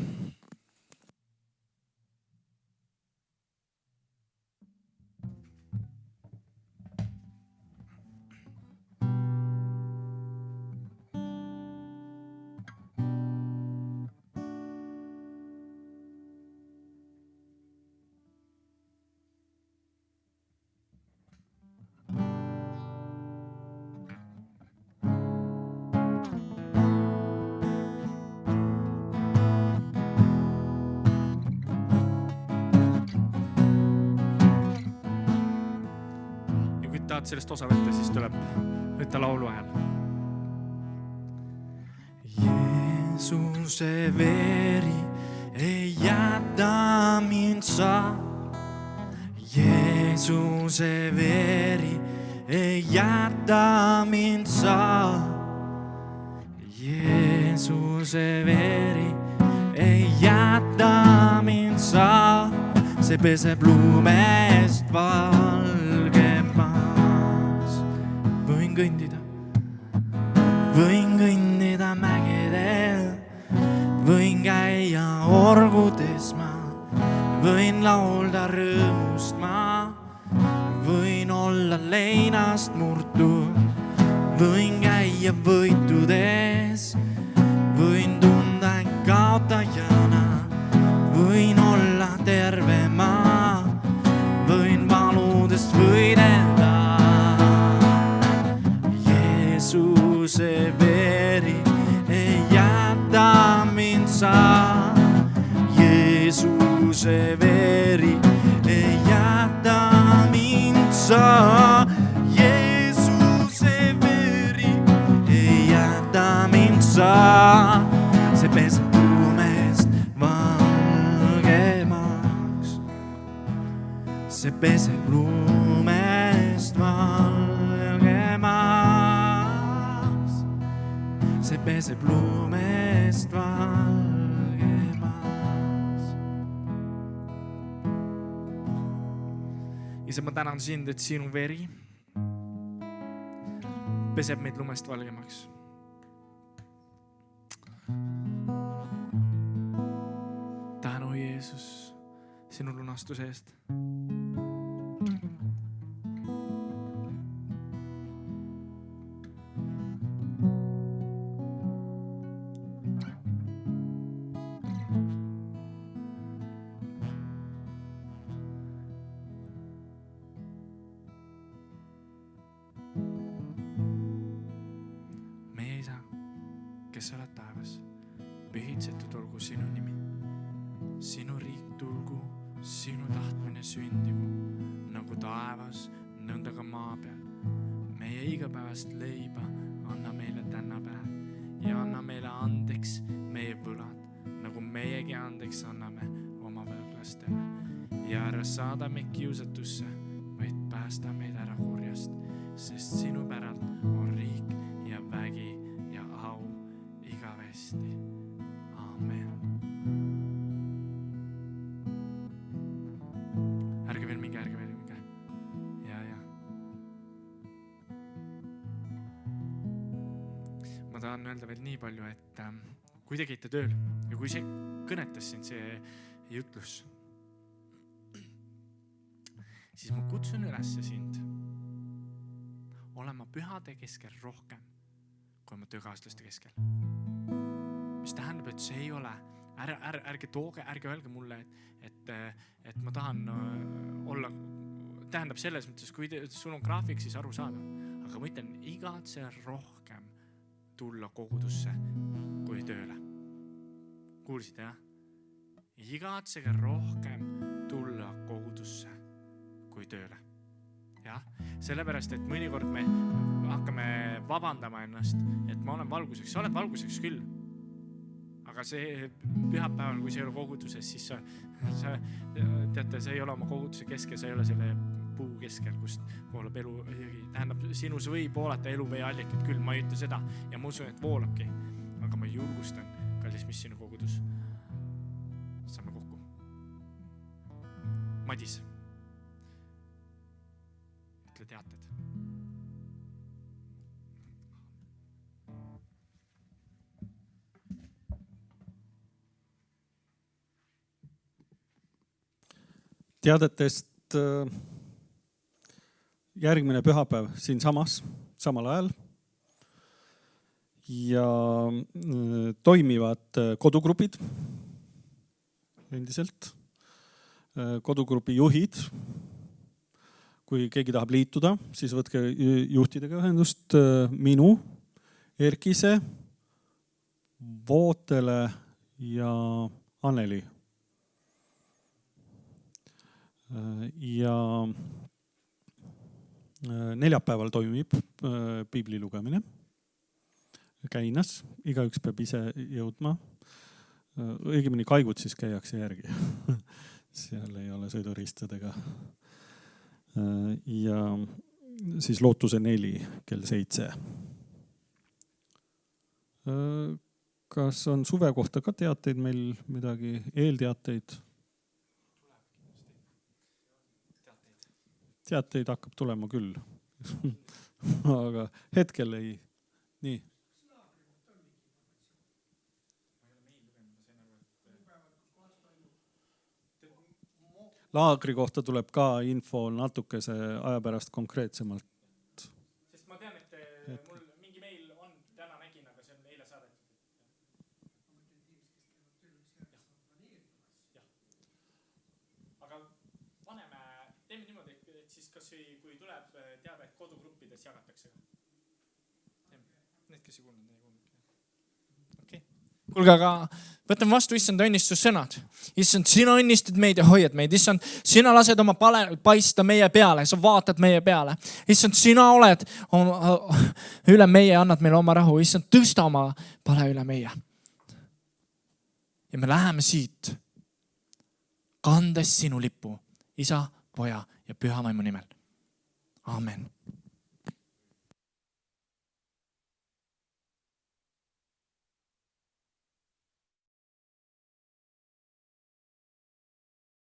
Sellest osa võtta, siis tuleb võtta laulu ajal. Jeesuse veri ei jäta mind sa. Jeesuse veri ei jäta mind sa. Jeesuse veri ei jäta mind sa. See peseb lumest valgema. Võin kõndida mägedel, võin käia orgudes ma, võin laulda rõõmust ma, võin olla leinast murtud, võin käia võitudes, võin tunda kaotajana, võin olla terve ma, võin valudest võidelda. Jeesuse veri ei jäta mind sa. Jeesuse veri ei jäta mind sa. Jeesuse veri ei jäta mind sa. See peseb lumest valgemaks. See peseb lumest valgemaks. See peseb lumest valgemaks. Isa, ma tänan sind, et sinu veri peseb meid lumest valgemaks. Tänu, Jeesus, sinu lunastuse eest.
olgu sinu nimi. Sinu riik tulgu, sinu tahtmine sündigu, nagu taevas, nõnda ka maa peal. Meie igapäevast leiba anna meile täna päev ja anna meile andeks meie võlad, nagu meiegi andeks anname oma võlglastele. Ja ära saada meid kiusatusse, vaid päästa meid ära kurjast, sest sinu päralt on riik ja vägi ja au igavesti. Amen. Ärge veel minge. Ja. Ma tahan öelda veel nii palju, et kui te käite tööl ja kui see kõnetas siin see jutlus, siis ma kutsun üles sind olema pühade keskel rohkem kui oma töökaaslaste keskel. Mis tähendab, et see ei ole, ärge öelge mulle, et ma tahan olla, tähendab selles mõttes, kui sul on graafik, siis aru saada. Aga ma ütlen, igatse rohkem tulla kogudusse kui tööle. Kuulsite, jah? Igatsege rohkem tulla kogudusse kui tööle. Jah? Sellepärast, et mõnikord me hakkame vabandama ennast, et ma olen valguseks. Sa oled valguseks küll. Aga see pühapäeval, kui see ei ole koguduses, siis sa teate, see ei ole oma koguduse keskel, see ei ole selle puu keskel, kust voolab elu. Tähendab, sinus võib voolata eluvee allikad küll, ma ei ütle seda ja ma usun, et voolabki. Aga ma julgustan, kallis, mis sinu kogudus. Saame kokku. Madis, ütle teated.
Teadetest järgmine pühapäev siin samal ajal ja toimivad kodugrupid endiselt. Kodugrupi juhid, kui keegi tahab liituda, siis võtke juhtidega ühendust minu, Erkise, Vootele ja Anneli. Ja neljapäeval toimib piibli lugemine Käinas. Igaüks peab ise jõudma. Õigemini Kaigud siis käiakse järgi. Seal ei ole sõiduristadega. Ja siis Lootuse 4 kell 7. Kas on suve kohta ka teateid meil midagi, eelteateid? Teateid hakkab tulema küll. Aga hetkel ei. Nii. Laagri kohta tuleb ka info natukese aja pärast konkreetsemalt.
Sest ma tean, et mul mingi meil on, täna nägin, aga see on eile saadetud. Aga teeme niimoodi, et siis kas kui tuleb teada, et kodugruppides jagatakse. Need, kes ei kuulnud, ei kuulnud. Okay. Kuulge, aga võtame vastu issand õnnistussõnad. Issand, sina õnnistad meid ja hoiad meid. Issand, sina lased oma pale paista meie peale. Sa vaatad meie peale. Issand, sina oled üle meie, annad meile oma rahu. Issand, tõsta oma pale üle meie. Ja me läheme siit kandes sinu lipu, isa, poja ja püha vaimu nimel. Amen.